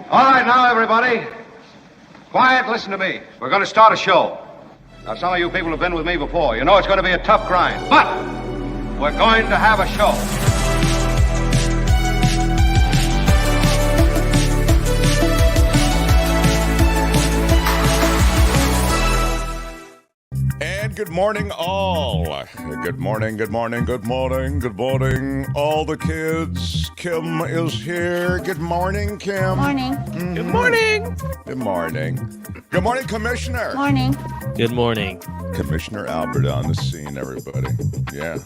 All right, now, everybody. Quiet, listen to me. We're going to start a show. Now, some of you people have been with me before. You know it's going to be a tough grind, but we're going to have a show. And good morning, all. Good morning, good morning, good morning, good morning, all the kids. Kim is here. Good morning, Kim. Morning. Mm-hmm. Good morning. Good morning. Good morning, Commissioner. Morning. Good morning. Commissioner Albert on the scene, everybody. Yeah.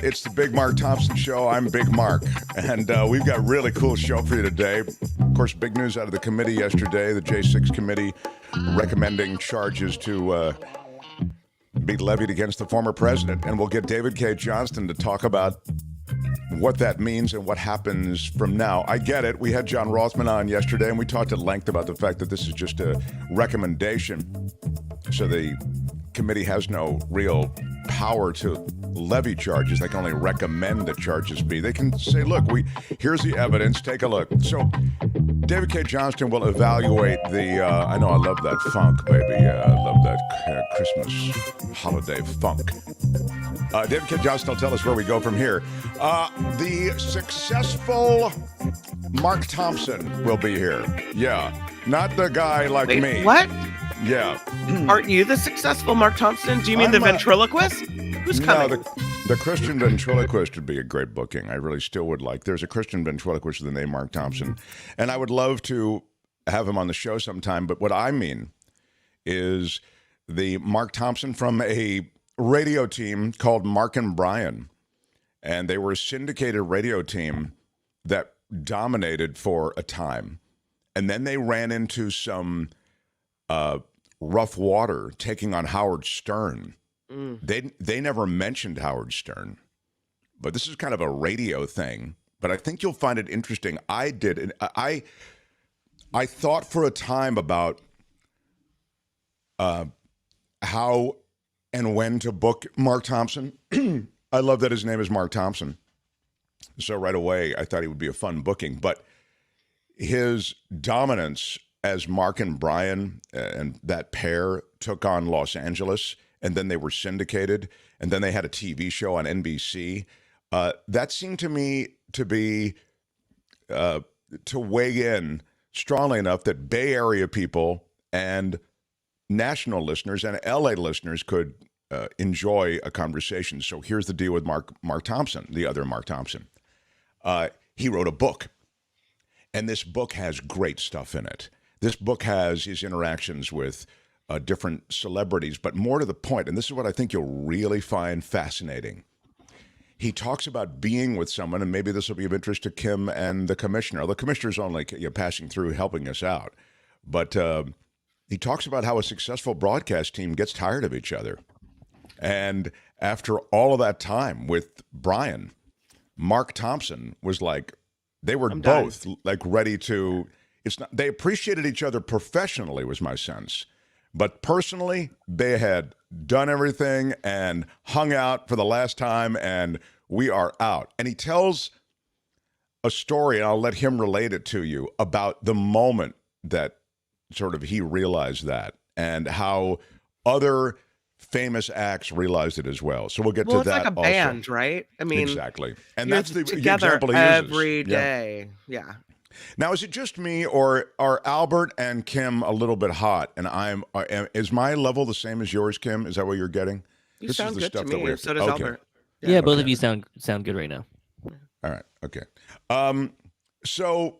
It's the Big Mark Thompson Show. I'm Big Mark, and we've got a really cool show for you today. Of course, big news out of the committee yesterday, the J6 committee recommending charges to be levied against the former president, and we'll get David Cay Johnston to talk about what that means and what happens from now. I get it. We had John Rothman on yesterday, and we talked at length about the fact that this is just a recommendation, so the committee has no real power to levy charges. They can only recommend that charges be. They can say, look, here's the evidence, take a look. So David Cay Johnston will evaluate the, I know I love that funk, baby. I love that Christmas holiday funk. David Cay Johnston will tell us where we go from here. The successful Mark Thompson will be here. Yeah, not the guy like me. What? Yeah. Aren't you the successful Mark Thompson? Do you mean the ventriloquist? Who's coming? No, the Christian ventriloquist would be a great booking. I really still would like. There's a Christian ventriloquist with the name Mark Thompson, and I would love to have him on the show sometime. But what I mean is the Mark Thompson from a radio team called Mark and Brian, and they were a syndicated radio team that dominated for a time, and then they ran into some rough water, taking on Howard Stern. They never mentioned Howard Stern, but this is kind of a radio thing. But I think you'll find it interesting. I did, and I thought for a time about how and when to book Mark Thompson. I love that his name is Mark Thompson, so right away I thought he would be a fun booking. But his dominance as Mark and Brian and that pair took on Los Angeles, and then they were syndicated, and then they had a TV show on NBC. That seemed to me to be, to weigh in strongly enough that Bay Area people and national listeners and LA listeners could enjoy a conversation. So here's the deal with Mark Thompson, the other Mark Thompson. He wrote a book, and this book has great stuff in it. This book has his interactions with different celebrities, but more to the point, and this is what I think you'll really find fascinating. He talks about being with someone, and maybe this will be of interest to Kim and the commissioner. The commissioner's only passing through, helping us out. But he talks about how a successful broadcast team gets tired of each other. And after all of that time with Brian, Mark Thompson was like, they were both like ready to... They appreciated each other professionally, was my sense. But personally, they had done everything and hung out for the last time, and we are out. And he tells a story, and I'll let him relate it to you, about the moment that sort of he realized that and how other famous acts realized it as well. So we'll get to that. Well, it's like a also. band, right? I mean, exactly. And that's the together example he uses. every day. Yeah. Now, is it just me, or are Albert and Kim a little bit hot? And is my level the same as yours, Kim? Is that what you're getting? You sound good to me. So does Albert. Yeah, both of you sound good right now. All right. Okay. So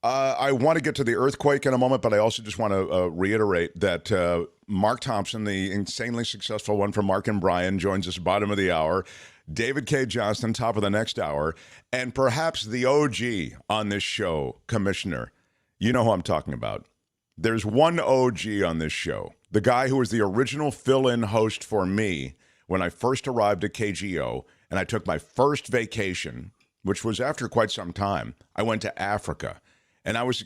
I want to get to the earthquake in a moment, but I also just want to reiterate that Mark Thompson, the insanely successful one from Mark and Brian, joins us bottom of the hour. David Cay Johnston, top of the next hour, and perhaps the OG on this show, Commissioner. You know who I'm talking about. There's one OG on this show, the guy who was the original fill-in host for me when I first arrived at KGO, and I took my first vacation, which was after quite some time. I went to Africa, and I was,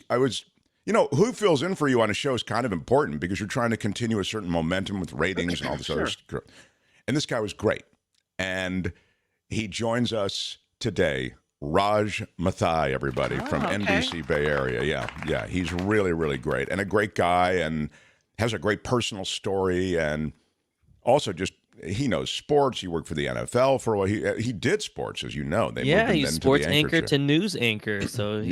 who fills in for you on a show is kind of important because you're trying to continue a certain momentum with ratings and all this other stuff. And this guy was great. And he joins us today Raj Mathai, everybody, from NBC Bay Area. Yeah, he's really, really great and a great guy and has a great personal story and also just he knows sports. He worked for the NFL for a while. He did sports, as you know. He's sports anchor to news anchor. So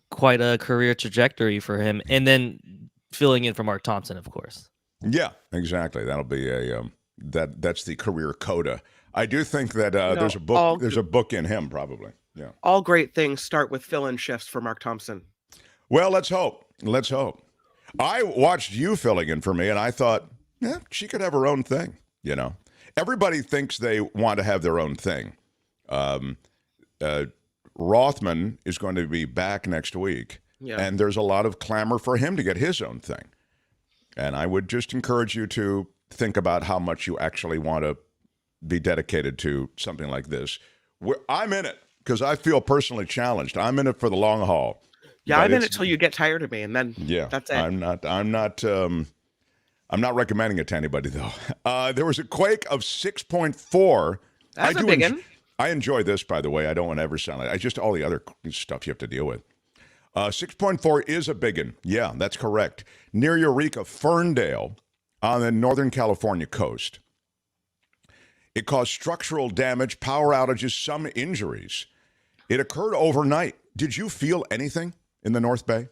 quite a career trajectory for him. And then filling in for Mark Thompson, of course. Yeah, exactly. That'll be that's the career coda. I do think that there's a book. There's a book in him, probably. Yeah. All great things start with fill-in shifts for Mark Thompson. Well, let's hope. Let's hope. I watched you filling in for me, and I thought, yeah, she could have her own thing. You know, everybody thinks they want to have their own thing. Rothman is going to be back next week, and there's a lot of clamor for him to get his own thing. And I would just encourage you to think about how much you actually want to be dedicated to something like this. I'm in it because I feel personally challenged. I'm in it for the long haul. Yeah, I'm in it till you get tired of me, and then that's it. I'm not recommending it to anybody, though. There was a quake of 6.4. That's a big one. I enjoy this, by the way. I don't want to ever sound like just all the other stuff you have to deal with. 6.4 is a big one. Yeah, that's correct. Near Eureka, Ferndale, on the Northern California coast. It caused structural damage, power outages, some injuries. It occurred overnight. Did you feel anything in the North Bay?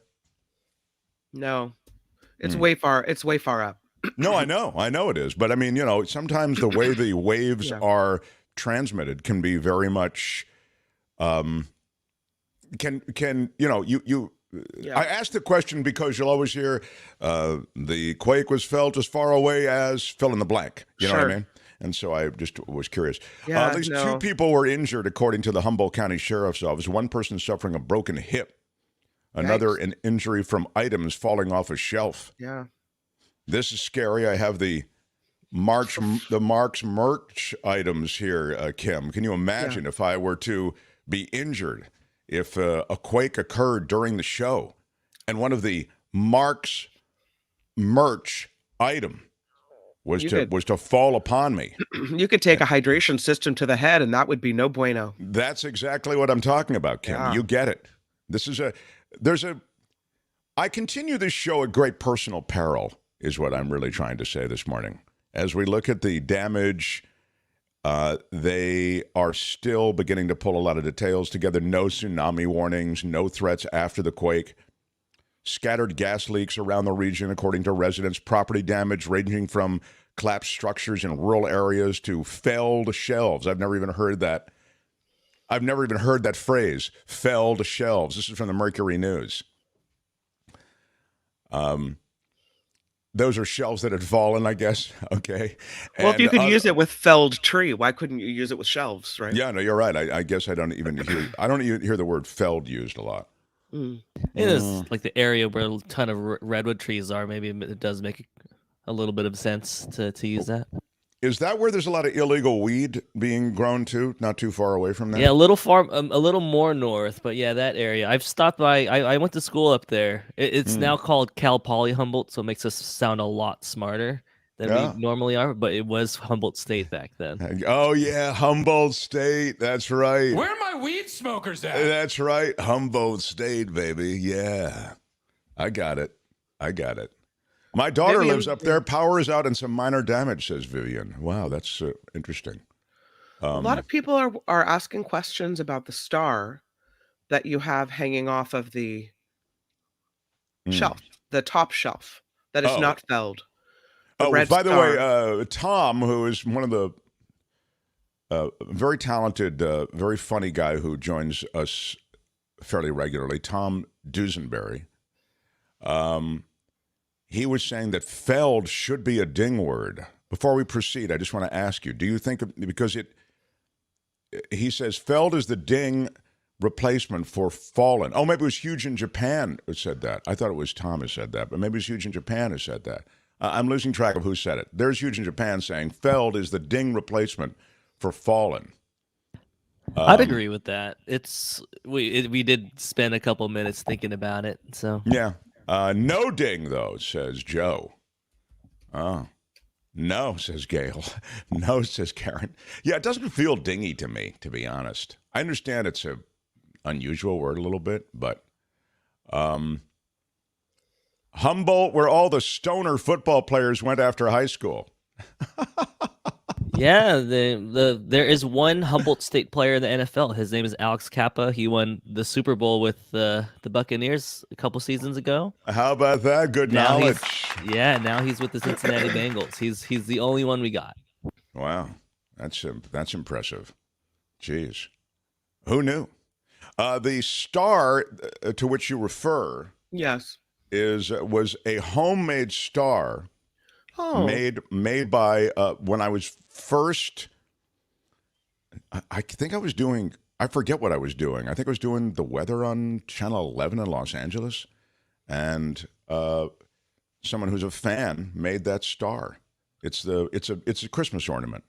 No. It's way far. It's way far up. No, I know it is. But I mean, you know, sometimes the way the waves are transmitted can be very much I asked the question because you'll always hear the quake was felt as far away as fill in the blank. You know what I mean? And so I just was curious. At least 2 people were injured, according to the Humboldt County Sheriff's Office. One person suffering a broken hip. Another an injury from items falling off a shelf. Yeah. This is scary. I have the Mark's merch items here, Kim. Can you imagine if I were to be injured if a quake occurred during the show and one of the Mark's merch item was to fall upon me? You could take a hydration system to the head and that would be no bueno. That's exactly what I'm talking about, Kim. Yeah. You get it. I continue this show at great personal peril is what I'm really trying to say this morning. As we look at the damage, they are still beginning to pull a lot of details together. No tsunami warnings, no threats after the quake. Scattered gas leaks around the region, according to residents. Property damage ranging from collapsed structures in rural areas to felled shelves. I've never even heard that phrase, felled shelves. This is from the Mercury News. Those are shelves that had fallen, I guess. Okay. Well, if you could use it with felled tree, why couldn't you use it with shelves, right? Yeah, no, you're right. I guess I don't even hear the word felled used a lot. It is like the area where a ton of redwood trees are. Maybe it does make a little bit of sense to use that. Is that where there's a lot of illegal weed being grown too? Not too far away from there? Yeah, a little more north, but yeah, that area. I've stopped by. I went to school up there. It's now called Cal Poly Humboldt, so it makes us sound a lot smarter than we normally are, but it was Humboldt State back then. Oh, yeah, Humboldt State. That's right. Where are my weed smokers at? That's right. Humboldt State, baby. Yeah. I got it. My daughter lives up there. Power is out and some minor damage, says Vivian. Wow, that's interesting. A lot of people are asking questions about the star that you have hanging off of the shelf, the top shelf, that is not felled. By the way, Tom, who is one of the very talented, very funny guy who joins us fairly regularly, Tom Dusenberry, he was saying that felled should be a ding word. Before we proceed, I just want to ask you, do you think, because he says felled is the ding replacement for fallen. Oh, maybe it was Huge in Japan who said that. I thought it was Tom who said that, but maybe it's Huge in Japan who said that. I'm losing track of who said it. There's Huge in Japan saying felled is the ding replacement for fallen. I'd agree with that. We did spend a couple minutes thinking about it. So yeah. No ding, though, says Joe. Oh. No, says Gail. No, says Karen. Yeah, it doesn't feel dingy to me, to be honest. I understand it's unusual word a little bit, but Humboldt, where all the stoner football players went after high school. Yeah, there is one Humboldt State player in the NFL. His name is Alex Kappa. He won the Super Bowl with the Buccaneers a couple seasons ago. How about that? Good knowledge. Now he's with the Cincinnati Bengals. He's the only one we got. Wow, that's impressive. Jeez, who knew? The star to which you refer, yes, was a homemade star. Oh. Made by when I was first. I think I was doing. I forget what I was doing. I think I was doing the weather on Channel 11 in Los Angeles, and someone who's a fan made that star. It's a Christmas ornament.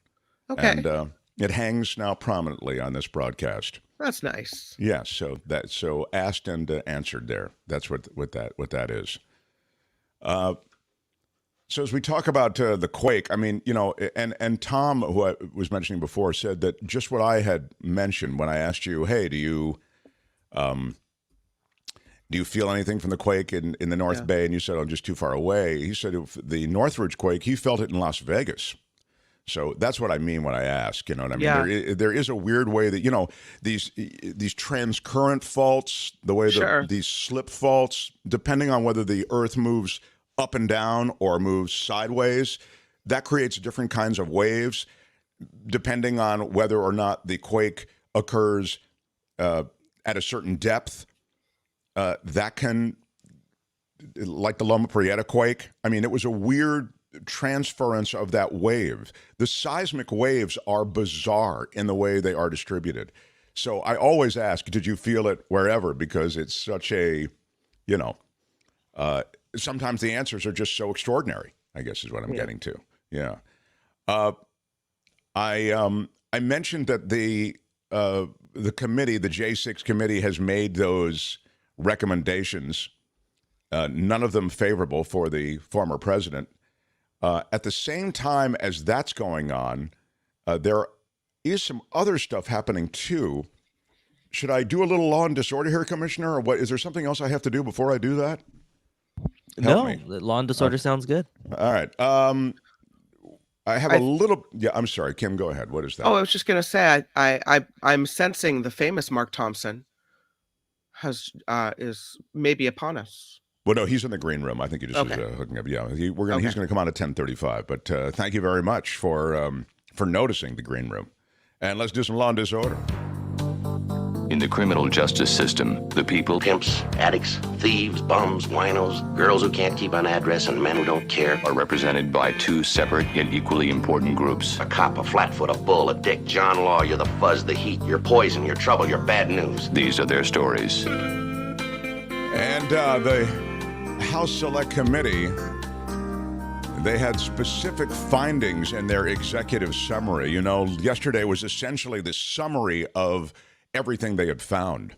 Okay. And it hangs now prominently on this broadcast. That's nice. Yeah. So asked and answered there. That's what that is. So as we talk about the quake, I mean, and Tom, who I was mentioning before, said that just what I had mentioned when I asked you, hey, do you feel anything from the quake in the North Bay? And you said, I'm just too far away. He said the Northridge quake, he felt it in Las Vegas. So that's what I mean when I ask, you know what I mean? Yeah. There is a weird way that, these transcurrent faults, the way these slip faults, depending on whether the Earth moves up and down or moves sideways, that creates different kinds of waves depending on whether or not the quake occurs at a certain depth. That can, like the Loma Prieta quake, I mean, it was a weird transference of that wave. The seismic waves are bizarre in the way they are distributed. So I always ask, did you feel it wherever? Because it's such a, sometimes the answers are just so extraordinary, I guess is what I'm getting to. Yeah. I mentioned that the committee, the J6 committee, has made those recommendations, none of them favorable for the former president. At the same time as that's going on, there is some other stuff happening too. Should I do a little law and disorder here, Commissioner, or what? Is there something else I have to do before I do that? Help me. Law and disorder sounds good. All right. I have a little. Yeah, I'm sorry, Kim. Go ahead. What is that? Oh, I was just gonna say I'm sensing the famous Mark Thompson is maybe upon us. Well, no, he's in the green room. I think he just was hooking up. Yeah, he's going to come on at 10:35. But thank you very much for noticing the green room, and let's do some law and disorder. In the criminal justice system, the people, pimps, addicts, thieves, bums, winos, girls who can't keep an address, and men who don't care, are represented by two separate yet equally important groups. A cop, a flatfoot, a bull, a dick, John Law, you're the fuzz, the heat, you're poison, you're trouble, you're bad news. These are their stories. And the House Select Committee, they had specific findings in their executive summary. Yesterday was essentially the summary of everything they had found.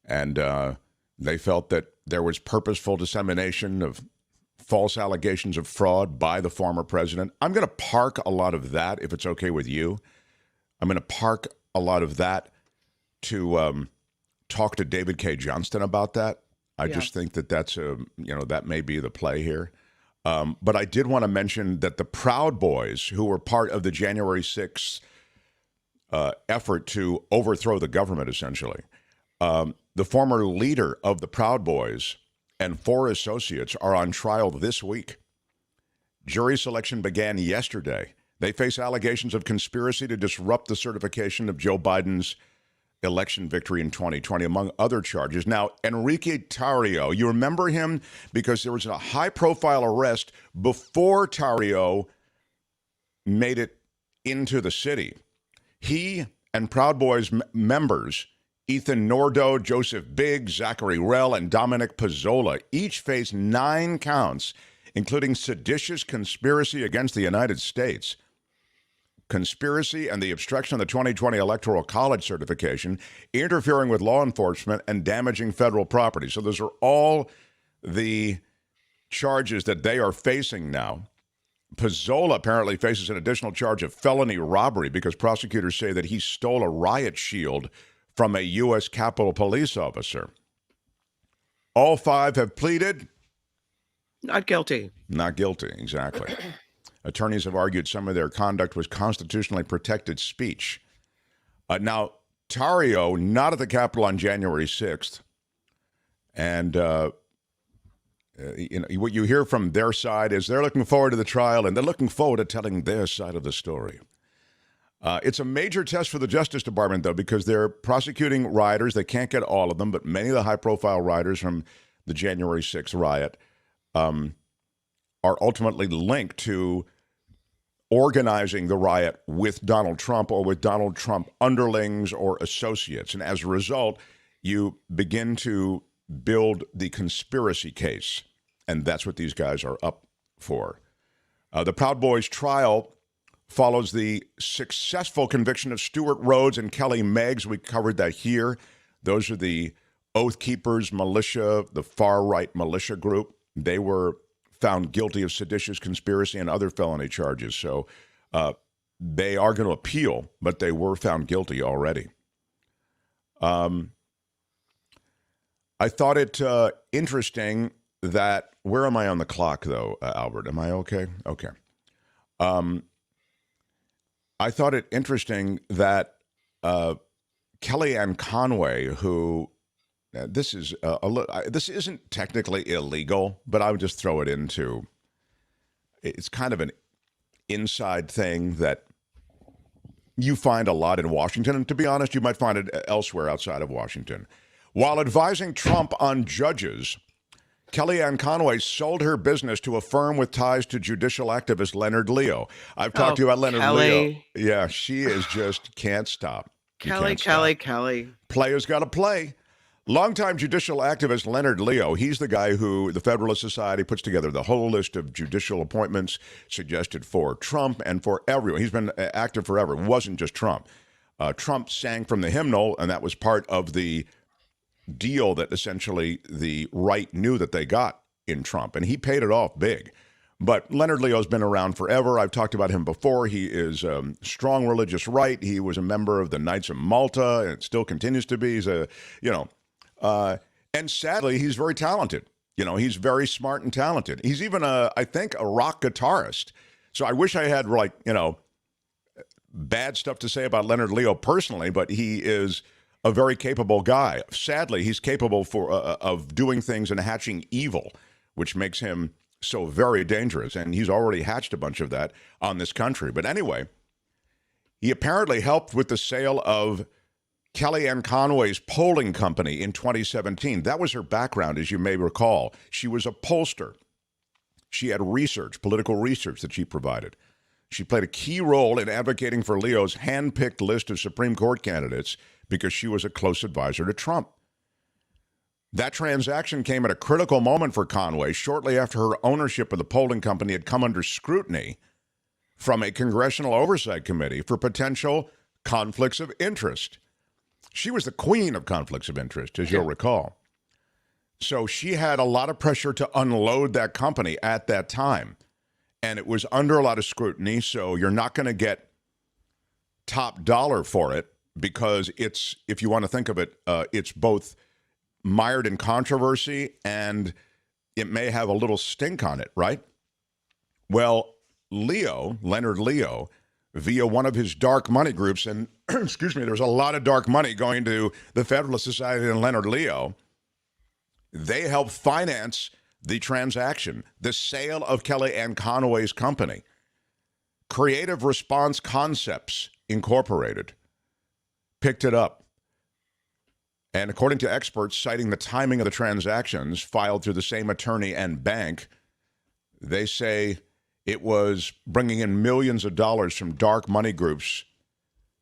And they felt that there was purposeful dissemination of false allegations of fraud by the former president. I'm going to park a lot of that, if it's okay with you. I'm going to park a lot of that to talk to David Cay Johnston about that. I just think that that's that may be the play here. But I did want to mention that the Proud Boys, who were part of the January 6th effort to overthrow the government, essentially, the former leader of the Proud Boys and 4 associates are on trial this week. Jury selection began yesterday. They face allegations of conspiracy to disrupt the certification of Joe Biden's election victory in 2020, among other charges. Now, Enrique Tarrio, you remember him because there was a high-profile arrest before Tarrio made it into the city. He and Proud Boys members, Ethan Nordo, Joseph Biggs, Zachary Rell, and Dominic Pizzola, each face 9 counts, including seditious conspiracy against the United States, conspiracy and the obstruction of the 2020 Electoral College certification, interfering with law enforcement, and damaging federal property. So those are all the charges that they are facing now. Pizzola apparently faces an additional charge of felony robbery because prosecutors say that he stole a riot shield from a U.S. Capitol Police officer. All 5 have pleaded Not guilty. not guilty, exactly. Attorneys have argued some of their conduct was constitutionally protected speech. Now, Tarrio, not at the Capitol on January 6th, and what you hear from their side is they're looking forward to the trial, and they're looking forward to telling their side of the story. It's a major test for the Justice Department, though, because they're prosecuting rioters. They can't get all of them, but many of the high-profile rioters from the January 6th riot are ultimately linked to organizing the riot with Donald Trump or with Donald Trump underlings or associates. And as a result, you begin to build the conspiracy case. And that's what these guys are up for. The Proud Boys trial follows the successful conviction of Stuart Rhodes and Kelly Meggs. We covered that here. Those are the Oath Keepers militia, the far-right militia group. They were found guilty of seditious conspiracy and other felony charges. So they are going to appeal, but they were found guilty already. I thought it interesting that, where am I on the clock, though, Albert? Am I okay? Okay. I thought it interesting that Kellyanne Conway, who this isn't technically illegal, but I would just throw it into, it's kind of an inside thing that you find a lot in Washington, and to be honest, you might find it elsewhere outside of Washington. While advising Trump on judges, Kellyanne Conway sold her business to a firm with ties to judicial activist Leonard Leo. I've talked to you about Leonard Leo. Yeah, she is just can't stop. Kelly. Players got to play. Longtime judicial activist Leonard Leo, he's the guy who the Federalist Society puts together the whole list of judicial appointments suggested for Trump and for everyone. He's been active forever. It wasn't just Trump. Trump sang from the hymnal, and that was part of the deal that essentially the right knew that they got in Trump, and he paid it off big. But Leonard Leo's been around forever. I've talked about him before. He is strong religious right. He was a member of the Knights of Malta and still continues to be. He's and sadly, he's very talented. He's very smart and talented. He's even I think a rock guitarist. So I wish I had bad stuff to say about Leonard Leo personally, but he is a very capable guy. Sadly, he's capable of doing things and hatching evil, which makes him so very dangerous. And he's already hatched a bunch of that on this country. But anyway, he apparently helped with the sale of Kellyanne Conway's polling company in 2017. That was her background, as you may recall. She was a pollster. She had political research that she provided. She played a key role in advocating for Leo's hand-picked list of Supreme Court candidates because she was a close advisor to Trump. That transaction came at a critical moment for Conway shortly after her ownership of the polling company had come under scrutiny from a congressional oversight committee for potential conflicts of interest. She was the queen of conflicts of interest, as you'll recall. So she had a lot of pressure to unload that company at that time. And it was under a lot of scrutiny, so you're not going to get top dollar for it because it's, if you want to think of it, it's both mired in controversy and it may have a little stink on it, right? Well, Leonard Leo, via one of his dark money groups, and excuse me, there's a lot of dark money going to the Federalist Society and Leonard Leo. They helped finance the transaction, the sale of Kellyanne Conway's company. Creative Response Concepts Incorporated picked it up. And according to experts citing the timing of the transactions filed through the same attorney and bank, they say it was bringing in millions of dollars from dark money groups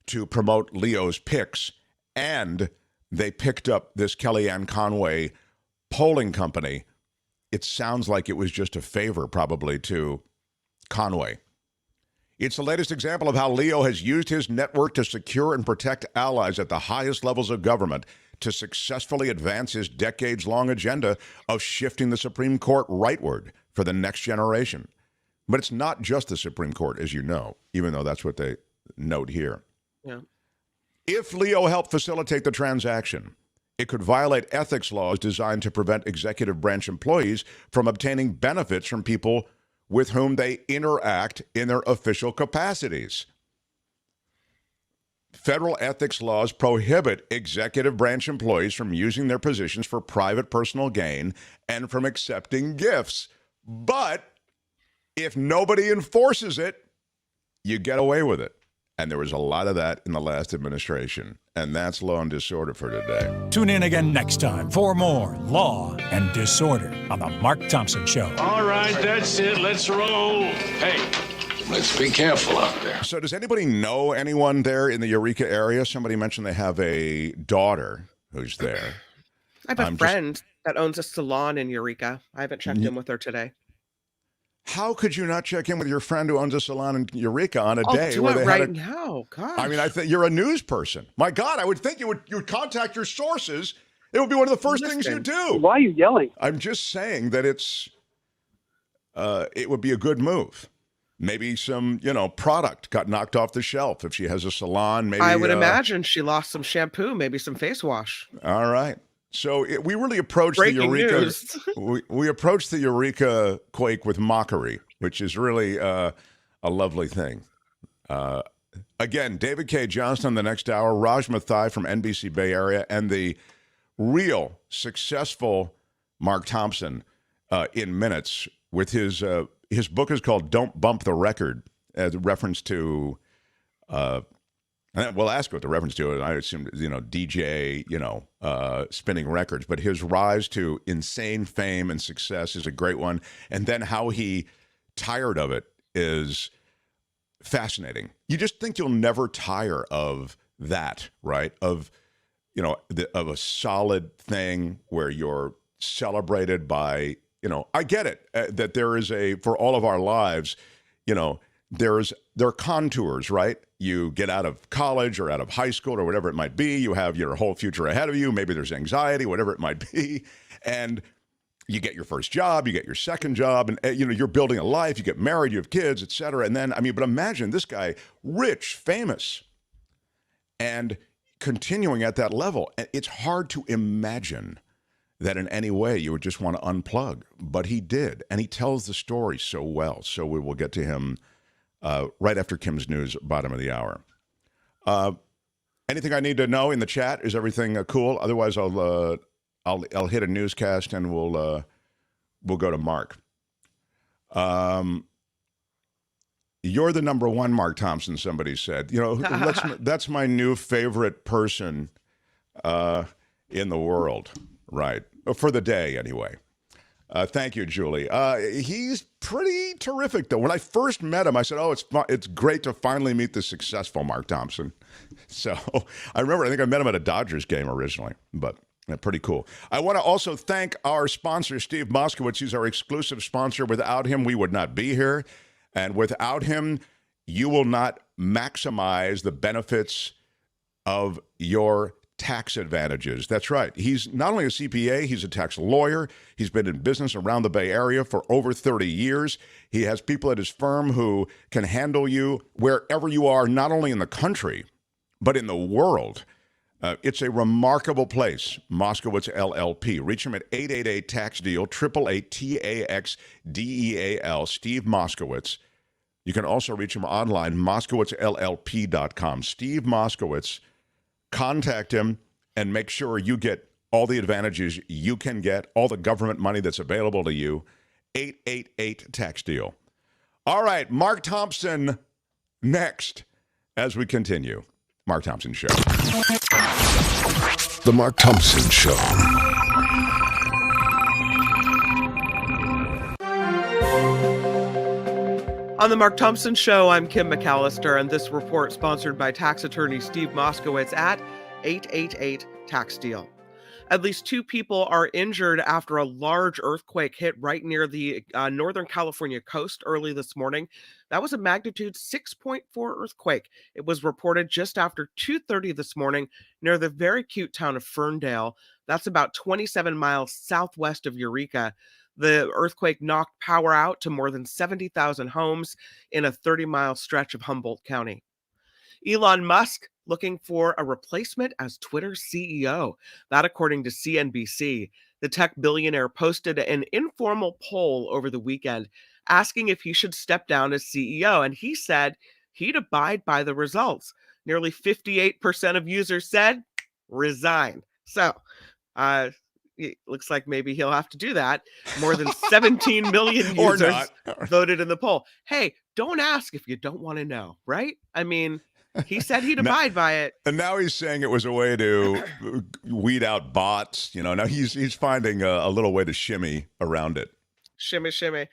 to promote Leo's picks, and they picked up this Kellyanne Conway polling company. It sounds like it was just a favor, probably, to Conway. It's the latest example of how Leo has used his network to secure and protect allies at the highest levels of government to successfully advance his decades-long agenda of shifting the Supreme Court rightward for the next generation. But it's not just the Supreme Court, as you know, even though that's what they note here. Yeah. If Leo helped facilitate the transaction, it could violate ethics laws designed to prevent executive branch employees from obtaining benefits from people with whom they interact in their official capacities. Federal ethics laws prohibit executive branch employees from using their positions for private personal gain and from accepting gifts. But if nobody enforces it, you get away with it. And there was a lot of that in the last administration. And that's Law and Disorder for today. Tune in again next time for more Law and Disorder on The Mark Thompson Show. All right, that's it. Let's roll. Hey, let's be careful out there. So does anybody know anyone there in the Eureka area? Somebody mentioned they have a daughter who's there. I have a friend that owns a salon in Eureka. I haven't checked in with her today. How could you not check in with your friend who owns a salon in Eureka on a day do where it they right had now? Gosh. I mean, I think you're a news person. My God, I would think you would contact your sources. It would be one of the first things you do. Why are you yelling? I'm just saying that it would be a good move. Maybe some, product got knocked off the shelf. If she has a salon, maybe I would imagine she lost some shampoo, maybe some face wash. All right. So we really approached Breaking the Eureka. News. we approached the Eureka quake with mockery, which is really a lovely thing. Again, David Cay Johnston the next hour, Raj Mathai from NBC Bay Area, and the real successful Mark Thompson in minutes with his book is called "Don't Bump the Record," as a reference to. We'll ask what the reference to it. I assume, DJ, spinning records. But his rise to insane fame and success is a great one. And then how he tired of it is fascinating. You just think you'll never tire of that, right? Of a solid thing where you're celebrated by, I get it, that there is for all of our lives, there are contours, right? You get out of college or out of high school or whatever it might be. You have your whole future ahead of you. Maybe there's anxiety, whatever it might be. And you get your first job, you get your second job, and you're building a life, you get married, you have kids, et cetera. And then, but imagine this guy, rich, famous, and continuing at that level. It's hard to imagine that in any way you would just want to unplug. But he did, and he tells the story so well. So we will get to him right after Kim's news, bottom of the hour. Anything I need to know in the chat? Is everything cool? Otherwise, I'll hit a newscast and we'll go to Mark. You're the number one, Mark Thompson. Somebody said. That's my new favorite person in the world. Right, for the day anyway. Thank you, Julie. He's pretty terrific, though. When I first met him, I said, it's great to finally meet the successful Mark Thompson. So I think I met him at a Dodgers game originally, but pretty cool. I want to also thank our sponsor, Steve Moskowitz. He's our exclusive sponsor. Without him, we would not be here. And without him, you will not maximize the benefits of your tax advantages. That's right. He's not only a CPA, he's a tax lawyer. He's been in business around the Bay Area for over 30 years. He has people at his firm who can handle you wherever you are, not only in the country, but in the world. It's a remarkable place, Moskowitz LLP. Reach him at 888-TAX-DEAL, 888-TAX-DEAL, Steve Moskowitz. You can also reach him online, moskowitzllp.com. Steve Moskowitz. Contact him and make sure you get all the advantages you can get, all the government money that's available to you. 888-TAX-DEAL. All right, Mark Thompson next as we continue. Mark Thompson Show. The Mark Thompson Show. On the Mark Thompson Show, I'm Kim McAllister, and this report sponsored by tax attorney Steve Moskowitz at 888-TAX-DEAL. At least 2 people are injured after a large earthquake hit right near the Northern California coast early this morning. That was a magnitude 6.4 earthquake. It was reported just after 2:30 this morning near the very cute town of Ferndale. That's about 27 miles southwest of Eureka. The earthquake knocked power out to more than 70,000 homes in a 30-mile stretch of Humboldt County. Elon Musk looking for a replacement as Twitter's CEO. That, according to CNBC. The tech billionaire posted an informal poll over the weekend asking if he should step down as CEO, and he said he'd abide by the results. Nearly 58% of users said resign. So, it looks like maybe he'll have to do that. More than 17 million users voted in the poll. Hey, don't ask if you don't want to know, right? I mean, he said he'd abide by it. And now he's saying it was a way to weed out bots. Now he's finding a little way to shimmy around it. Shimmy, shimmy.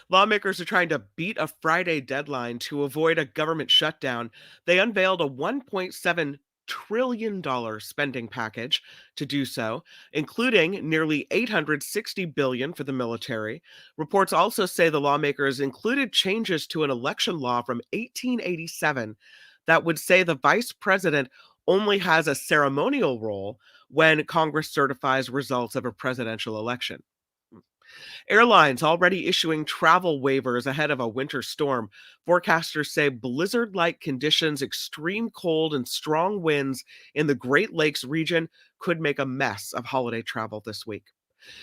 Lawmakers are trying to beat a Friday deadline to avoid a government shutdown. They unveiled a $1.7 trillion spending package to do so, including nearly $860 billion for the military. Reports also say the lawmakers included changes to an election law from 1887 that would say the vice president only has a ceremonial role when Congress certifies results of a presidential election. Airlines already issuing travel waivers ahead of a winter storm. Forecasters say blizzard-like conditions, extreme cold, and strong winds in the Great Lakes region could make a mess of holiday travel this week.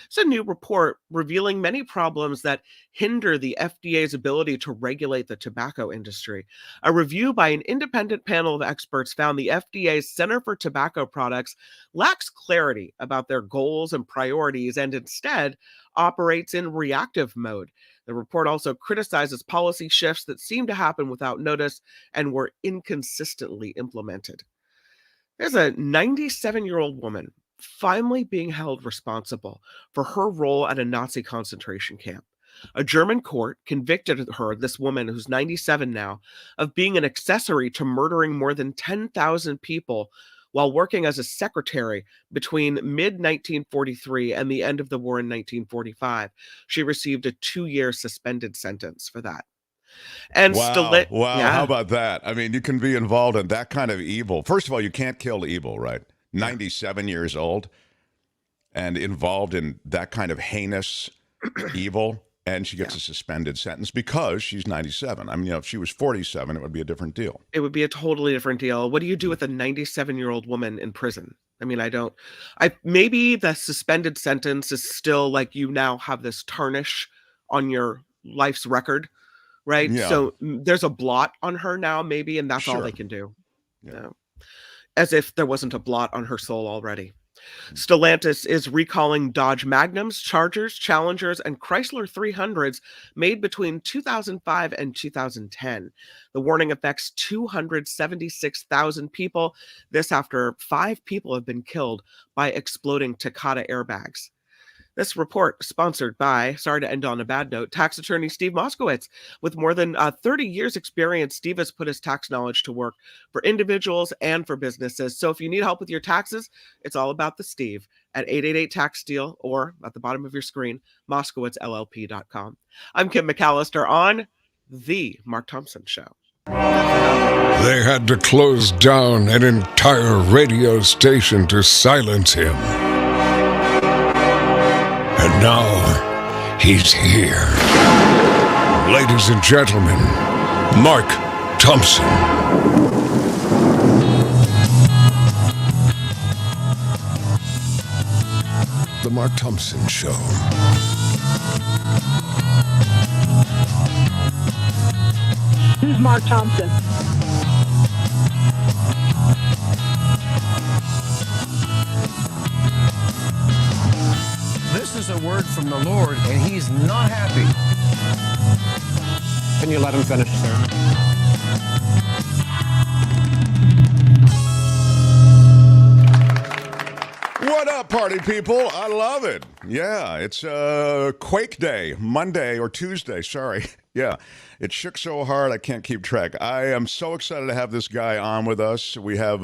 It's a new report revealing many problems that hinder the FDA's ability to regulate the tobacco industry. A review by an independent panel of experts found the FDA's Center for Tobacco Products lacks clarity about their goals and priorities and instead operates in reactive mode. The report also criticizes policy shifts that seem to happen without notice and were inconsistently implemented. There's a 97-year-old woman finally being held responsible for her role at a Nazi concentration camp. A German court convicted her, this woman who's 97 now, of being an accessory to murdering more than 10,000 people while working as a secretary between mid-1943 and the end of the war in 1945. She received a 2-year suspended sentence for that. And wow, yeah. How about that? I mean, you can be involved in that kind of evil. First of all, you can't kill evil, right? 97 years old and involved in that kind of heinous evil, and she gets a suspended sentence because she's 97. I mean, if she was 47, it would be a different deal. It would be a totally different deal. What do you do with a 97-year-old woman in prison? I mean, maybe the suspended sentence is still like you now have this tarnish on your life's record, right? Yeah. So there's a blot on her now, maybe, and that's all they can do. Yeah. As if there wasn't a blot on her soul already. Stellantis is recalling Dodge Magnums, Chargers, Challengers, and Chrysler 300s made between 2005 and 2010. The warning affects 276,000 people. This after 5 people have been killed by exploding Takata airbags. This report sponsored by, sorry to end on a bad note, tax attorney Steve Moskowitz. With more than 30 years experience, Steve has put his tax knowledge to work for individuals and for businesses. So if you need help with your taxes, it's all about the Steve at 888-TAX-STEAL or at the bottom of your screen, MoskowitzLLP.com. I'm Kim McAllister on The Mark Thompson Show. They had to close down an entire radio station to silence him. And now, he's here. Ladies and gentlemen, Mark Thompson. The Mark Thompson Show. Who's Mark Thompson? This is a word from the Lord, and he's not happy. Can you let him finish, sir? What up, party people? I love it. Yeah, it's Quake Day, Monday or Tuesday, sorry. Yeah, it shook so hard I can't keep track. I am so excited to have this guy on with us. We have,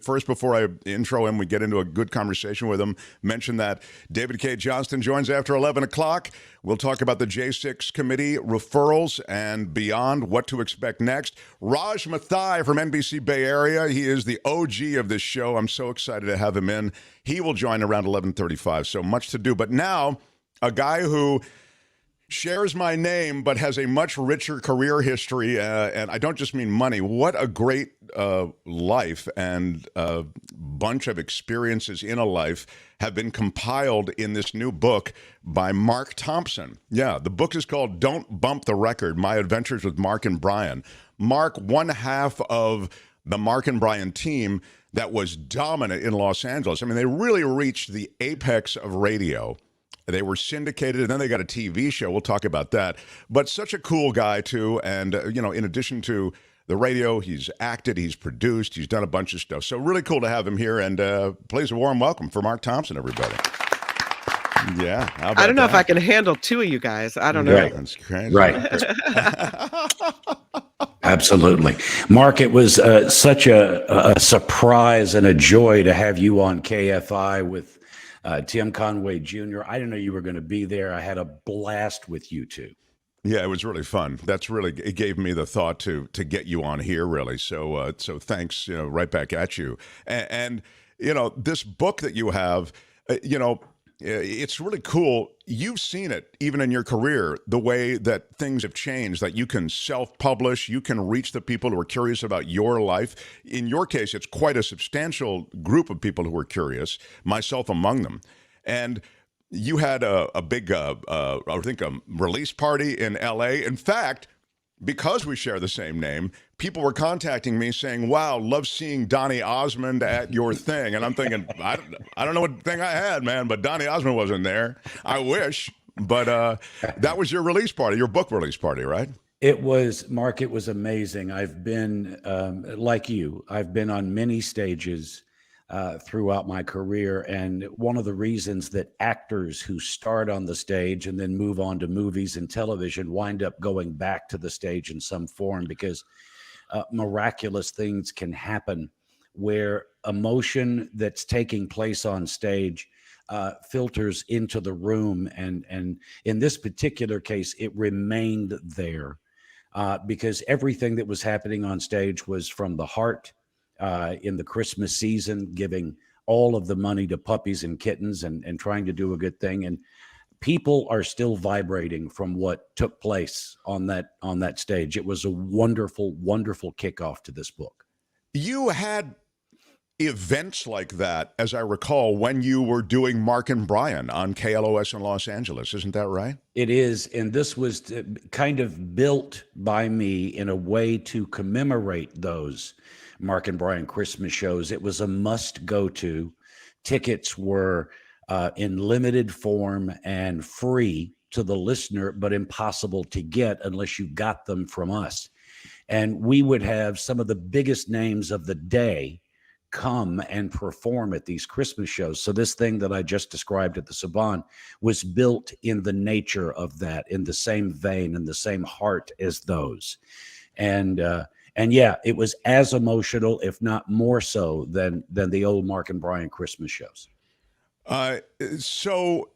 first before I intro him, we get into a good conversation with him, mention that David Cay Johnston joins after 11 o'clock. We'll talk about the J6 committee, referrals, and beyond, what to expect next. Raj Mathai from NBC Bay Area. He is the OG of this show. I'm so excited to have him in. He will join around 11:35, so much to do. But now, a guy who shares my name, but has a much richer career history. And I don't just mean money. What a great life and bunch of experiences in a life have been compiled in this new book by Mark Thompson. Yeah, the book is called Don't Bump the Record, My Adventures with Mark and Brian. Mark, one half of the Mark and Brian team that was dominant in Los Angeles. I mean, they really reached the apex of radio. They were syndicated, and then they got a TV show. We'll talk about that. But such a cool guy, too. And, in addition to the radio, he's acted, he's produced, he's done a bunch of stuff. So really cool to have him here. And please, a warm welcome for Mark Thompson, everybody. Yeah. I don't know if I can handle two of you guys. I don't know. Right. That's crazy. Right. Absolutely. Mark, it was such a surprise and a joy to have you on KFI with Tim Conway Jr. I didn't know you were going to be there. I had a blast with you two. Yeah, it was really fun. It gave me the thought to get you on here, really. So thanks, right back at you. And this book that you have, it's really cool. You've seen it even in your career, the way that things have changed, that you can self-publish, you can reach the people who are curious about your life. In your case, it's quite a substantial group of people who are curious, myself among them. And you had a big, I think, a release party in L.A. In fact, because we share the same name, people were contacting me saying, wow, love seeing Donny Osmond at your thing. And I'm thinking, I don't know what thing I had, man, but Donny Osmond wasn't there. I wish. But that was your release party, your book release party, right? It was, Mark, it was amazing. I've been, like you, I've been on many stages throughout my career. And one of the reasons that actors who start on the stage and then move on to movies and television wind up going back to the stage in some form, because miraculous things can happen where emotion that's taking place on stage filters into the room. And in this particular case, it remained there because everything that was happening on stage was from the heart. In the Christmas season, giving all of the money to puppies and kittens and trying to do a good thing. And people are still vibrating from what took place on that stage. It was a wonderful, wonderful kickoff to this book. You had events like that, as I recall, when you were doing Mark and Brian on KLOS in Los Angeles. Isn't that right? It is. And this was kind of built by me in a way to commemorate those Mark and Brian Christmas shows. It was a must go to. Tickets were in limited form and free to the listener, but impossible to get unless you got them from us. And we would have some of the biggest names of the day come and perform at these Christmas shows. So this thing that I just described at the Saban was built in the nature of that, in the same vein, in the same heart as those. And yeah, it was as emotional, if not more so, than the old Mark and Brian Christmas shows. So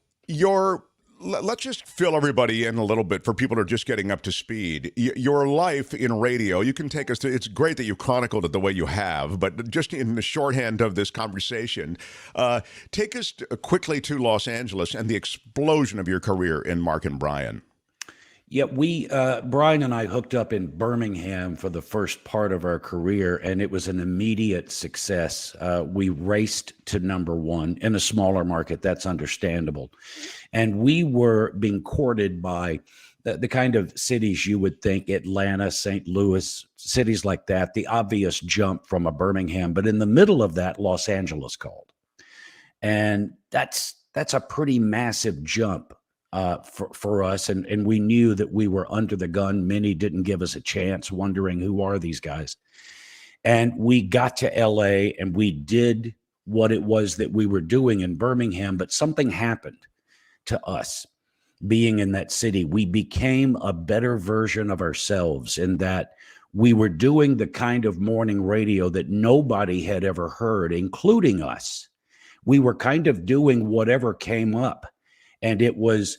let's just fill everybody in a little bit for people who are just getting up to speed. Your life in radio, you can take us through. It's great that you chronicled it the way you have, but just in the shorthand of this conversation, take us quickly to Los Angeles and the explosion of your career in Mark and Brian. Yeah, Brian and I hooked up in Birmingham for the first part of our career, and it was an immediate success. We raced to #1 in a smaller market. That's understandable. And we were being courted by the kind of cities you would think, Atlanta, St. Louis, cities like that, the obvious jump from a Birmingham. But in the middle of that, Los Angeles called. And that's a pretty massive jump. For us, and we knew that we were under the gun. Many didn't give us a chance, wondering who are these guys. And we got to LA and we did what it was that we were doing in Birmingham, but something happened to us being in that city. We became a better version of ourselves in that we were doing the kind of morning radio that nobody had ever heard, including us. We were kind of doing whatever came up, and it was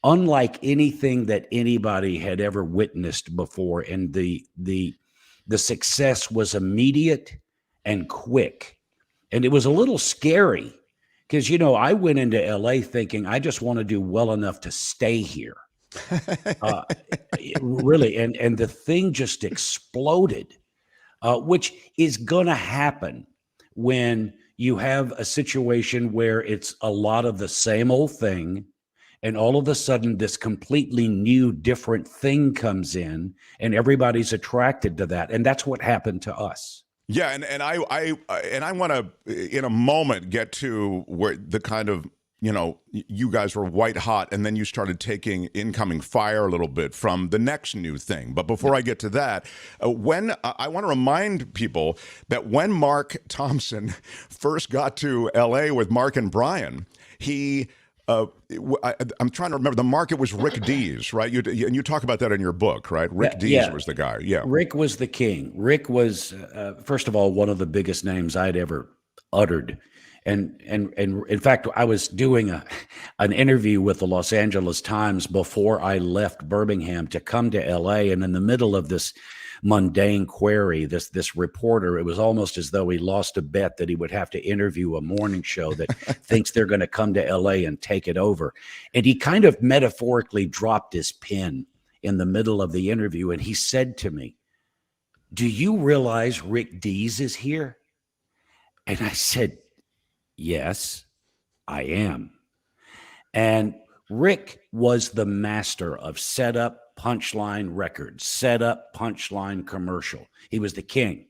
unlike anything that anybody had ever witnessed before. And the success was immediate and quick. And it was a little scary because, I went into LA thinking I just want to do well enough to stay here. Really, and the thing just exploded, which is going to happen when you have a situation where it's a lot of the same old thing, and all of a sudden this completely new, different thing comes in, and everybody's attracted to that, and that's what happened to us. Yeah, and I want to in a moment get to where the kind of, you guys were white hot, and then you started taking incoming fire a little bit from the next new thing. But before I get to that, I want to remind people that when Mark Thompson first got to L.A. with Mark and Brian, he. I'm trying to remember. The market was Rick Dees, right? You talk about that in your book, right? Rick Dees was the guy. Yeah, Rick was the king. Rick was, first of all, one of the biggest names I'd ever uttered. And in fact, I was doing an interview with the Los Angeles Times before I left Birmingham to come to L.A. And in the middle of this mundane query, this reporter, it was almost as though he lost a bet that he would have to interview a morning show that thinks they're going to come to LA and take it over. And he kind of metaphorically dropped his pen in the middle of the interview, and he said to me, "Do you realize Rick Dees is here?" And I said, "Yes, I am." And Rick was the master of setup, punchline records, setup, punchline commercial. He was the king.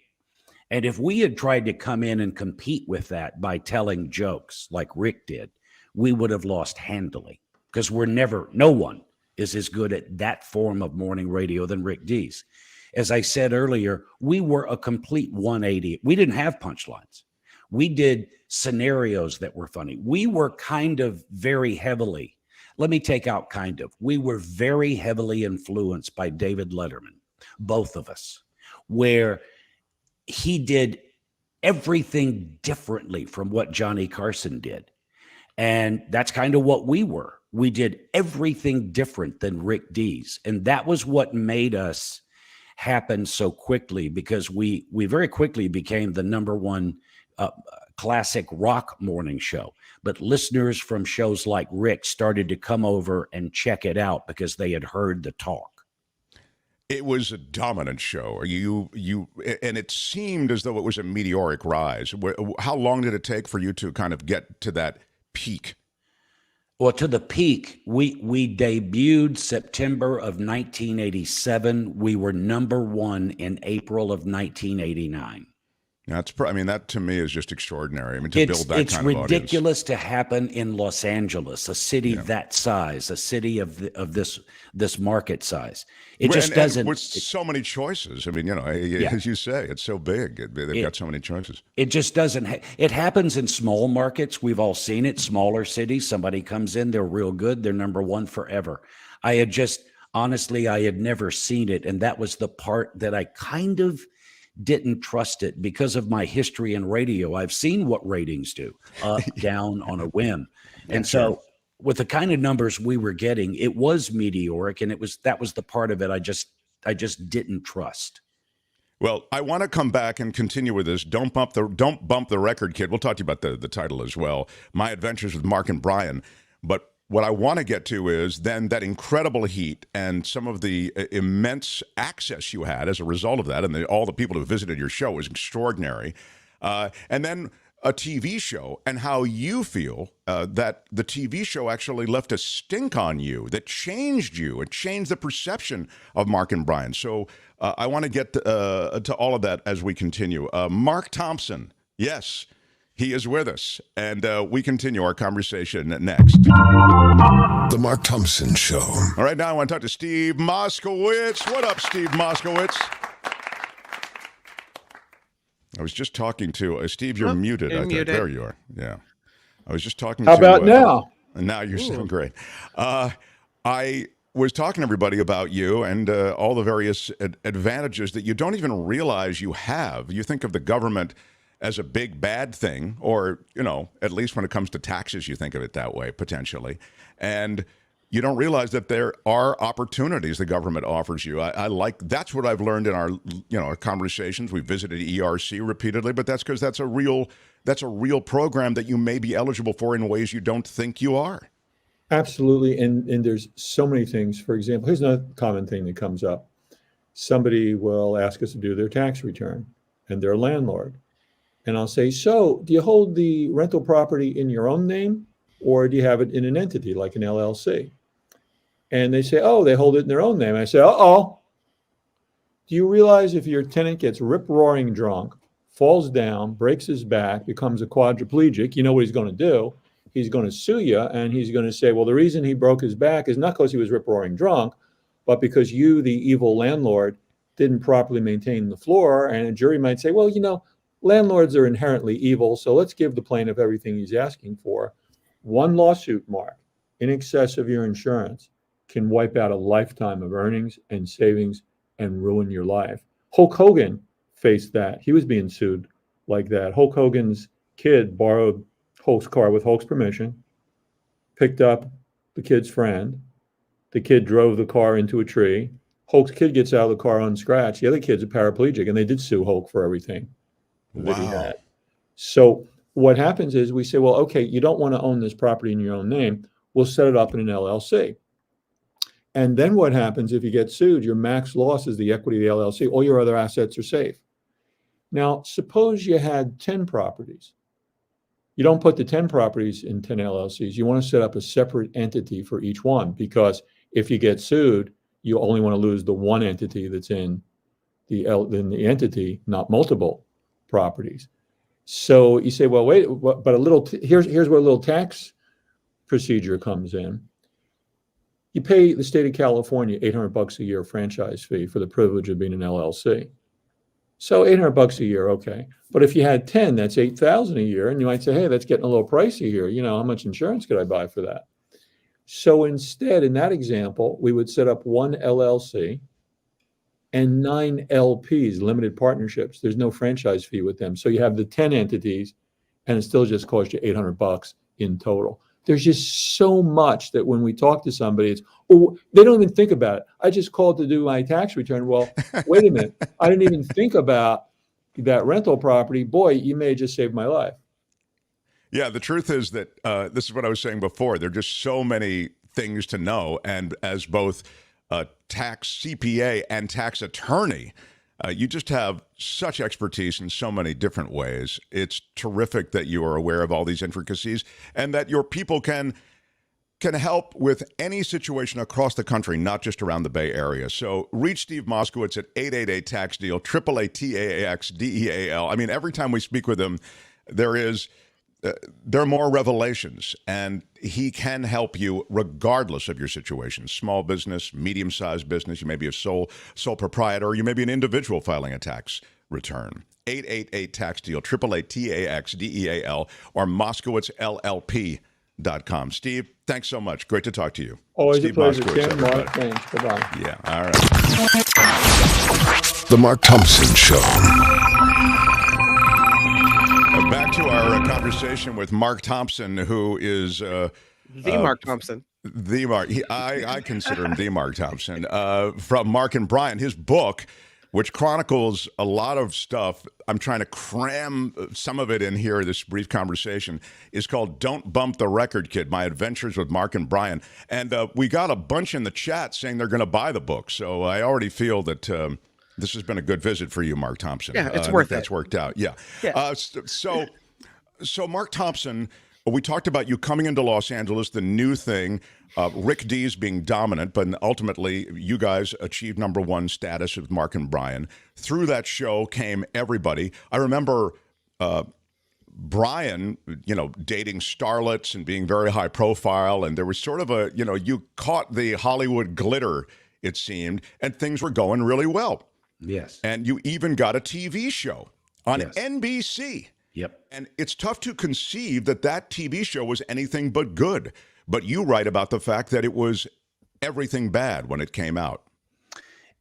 And if we had tried to come in and compete with that by telling jokes like Rick did, we would have lost handily, because no one is as good at that form of morning radio than Rick Dees. As I said earlier, we were a complete 180. We didn't have punchlines. We did scenarios that were funny. We were kind of very heavily, let me take out kind of, we were very heavily influenced by David Letterman, both of us, where he did everything differently from what Johnny Carson did. And that's kind of what we were. We did everything different than Rick Dees. And that was what made us happen so quickly, because we very quickly became the number one classic rock morning show. But listeners from shows like Rick started to come over and check it out because they had heard the talk. It was a dominant show. And it seemed as though it was a meteoric rise. How long did it take for you to kind of get to that peak? Well, to the peak, we debuted September of 1987. We were number one in April of 1989. That to me is just extraordinary. To build that kind of audience. It's ridiculous to happen in Los Angeles, a city that size, a city of this market size. It just doesn't. With so many choices. As you say, it's so big. They've got so many choices. It just doesn't. It happens in small markets. We've all seen it. Smaller cities. Somebody comes in, they're real good. They're number one forever. Honestly, I had never seen it, and that was the part that I kind of didn't trust it because of my history in radio. I've seen what ratings do, up, down, on a whim. And so with the kind of numbers we were getting, it was meteoric, and that was the part of it I just didn't trust. Well, I want to come back and continue with this. Don't bump the record, kid. We'll talk to you about the title as well. My Adventures with Mark and Brian. But what I want to get to is then that incredible heat and some of the immense access you had as a result of that, and all the people who visited your show was extraordinary. And then a TV show, and how you feel that the TV show actually left a stink on you, that changed you. It changed the perception of Mark and Brian. So I want to get to all of that as we continue. Mark Thompson, yes, he is with us, and we continue our conversation next. The Mark Thompson Show. All right, now I want to talk to Steve Moskowitz. What up, Steve Moskowitz? I was just talking to Steve. You're muted. I think. There you are. Yeah, I was just talking. How about now? And now you're sounding great. I was talking to everybody about you and all the various advantages that you don't even realize you have. You think of the government as a big bad thing, or, at least when it comes to taxes, you think of it that way, potentially. And you don't realize that there are opportunities the government offers you. That's what I've learned in our conversations. We visited ERC repeatedly, but that's because that's a real program that you may be eligible for in ways you don't think you are. Absolutely. And there's so many things. For example, here's another common thing that comes up. Somebody will ask us to do their tax return, and they're a landlord. And I'll say, so do you hold the rental property in your own name, or do you have it in an entity like an LLC? And they say, oh, they hold it in their own name. I say, uh-oh. Do you realize if your tenant gets rip-roaring drunk, falls down, breaks his back, becomes a quadriplegic, you know what he's going to do? He's going to sue you, and he's going to say, well, the reason he broke his back is not because he was rip-roaring drunk, but because you, the evil landlord, didn't properly maintain the floor. And a jury might say, well, you know, landlords are inherently evil, so let's give the plaintiff everything he's asking for. One lawsuit, Mark, in excess of your insurance, can wipe out a lifetime of earnings and savings and ruin your life. Hulk Hogan faced that. He was being sued like that. Hulk Hogan's kid borrowed Hulk's car with Hulk's permission, picked up the kid's friend. The kid drove the car into a tree. Hulk's kid gets out of the car unscratched. The other kid's a paraplegic, and they did sue Hulk for everything that he had. So what happens is we say, well, okay, you don't want to own this property in your own name. We'll set it up in an LLC. And then what happens if you get sued? Your max loss is the equity of the LLC. All your other assets are safe. Now, suppose you had 10 properties. You don't put the 10 properties in 10 LLCs. You want to set up a separate entity for each one, because if you get sued, you only want to lose the one entity that's in the entity, not multiple properties. So you say, well, wait, but here's where a little tax procedure comes in. You pay the state of California $800 a year franchise fee for the privilege of being an LLC. So $800 a year, okay. But if you had 10, that's $8,000 a year, and you might say, hey, that's getting a little pricey here. You know, how much insurance could I buy for that? So instead, in that example, we would set up one LLC and 9 LPs, limited partnerships. There's no franchise fee with them. So you have the 10 entities, and it still just costs you $800 in total. There's just so much that when we talk to somebody, it's, oh, they don't even think about it. I just called to do my tax return. Well, wait a minute. I didn't even think about that rental property. Boy, you may have just saved my life. Yeah, the truth is that this is what I was saying before. There are just so many things to know. And as both a tax CPA and tax attorney, you just have such expertise in so many different ways. It's terrific that you are aware of all these intricacies and that your people can help with any situation across the country, not just around the Bay Area. So reach Steve Moskowitz at 888-TAX-DEAL, 888-TAX-DEAL. I mean, every time we speak with him, there are more revelations, and he can help you regardless of your situation. Small business, medium-sized business, you may be a sole proprietor, or you may be an individual filing a tax return. 888-TAX-DEAL, 888-TAX-DEAL, or MoskowitzLLP.com. Steve, thanks so much. Great to talk to you. Always Steve a pleasure, Moskowitz, Tim. Mark, thanks. Bye-bye. Yeah, all right. The Mark Thompson Show. Back to our conversation with Mark Thompson, who is the Mark Thompson. The Mark. I consider him the Mark Thompson from Mark and Brian. His book, which chronicles a lot of stuff. I'm trying to cram some of it in here. This brief conversation is called "Don't Bump the Record, Kid: My Adventures with Mark and Brian." And we got a bunch in the chat saying they're going to buy the book. So I already feel that. This has been a good visit for you, Mark Thompson. Yeah, it's worth it. That's worked out. Yeah. So Mark Thompson, we talked about you coming into Los Angeles, the new thing, Rick Dees being dominant, but ultimately you guys achieved #1 status with Mark and Brian. Through that show came everybody. I remember Brian, dating starlets and being very high profile, and there was sort of you caught the Hollywood glitter, it seemed, and things were going really well. Yes. And you even got a TV show on NBC. Yep. And it's tough to conceive that TV show was anything but good. But you write about the fact that it was everything bad when it came out.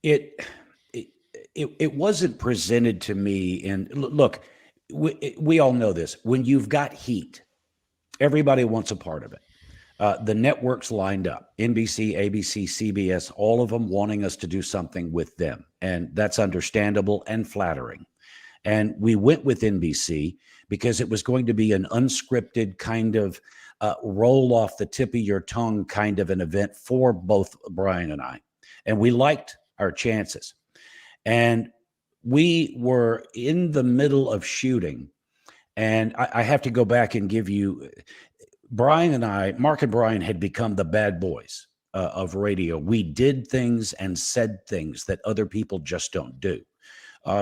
It wasn't presented to me. And look, we all know this. When you've got heat, everybody wants a part of it. The networks lined up, NBC, ABC, CBS, all of them wanting us to do something with them. And that's understandable and flattering. And we went with NBC because it was going to be an unscripted kind of roll off the tip of your tongue kind of an event for both Brian and I. And we liked our chances. And we were in the middle of shooting. And I have to go back and give you, Brian and I, Mark and Brian had become the bad boys of radio. We did things and said things that other people just don't do.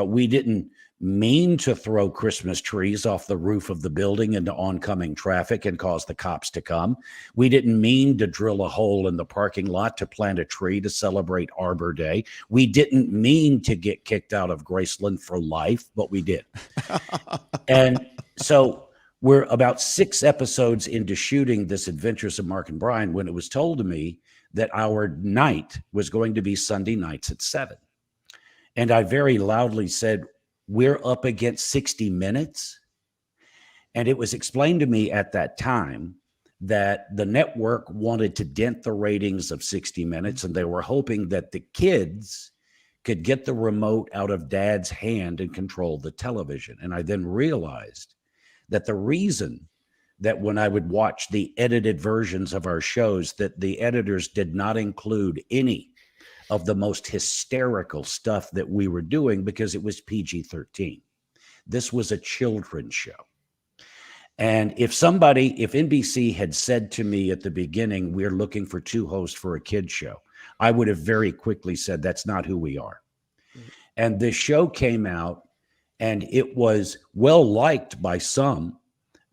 We didn't mean to throw Christmas trees off the roof of the building into oncoming traffic and cause the cops to come. We didn't mean to drill a hole in the parking lot to plant a tree to celebrate Arbor Day. We didn't mean to get kicked out of Graceland for life, but we did. And so we're about 6 episodes into shooting this Adventures of Mark and Brian when it was told to me that our night was going to be Sunday nights at 7. And I very loudly said, we're up against 60 minutes. And it was explained to me at that time that the network wanted to dent the ratings of 60 minutes, and they were hoping that the kids could get the remote out of dad's hand and control the television. And I then realized that the reason that when I would watch the edited versions of our shows, that the editors did not include any of the most hysterical stuff that we were doing because it was PG-13. This was a children's show. And if NBC had said to me at the beginning, we're looking for 2 hosts for a kid's show, I would have very quickly said, that's not who we are. And the show came out and it was well liked by some,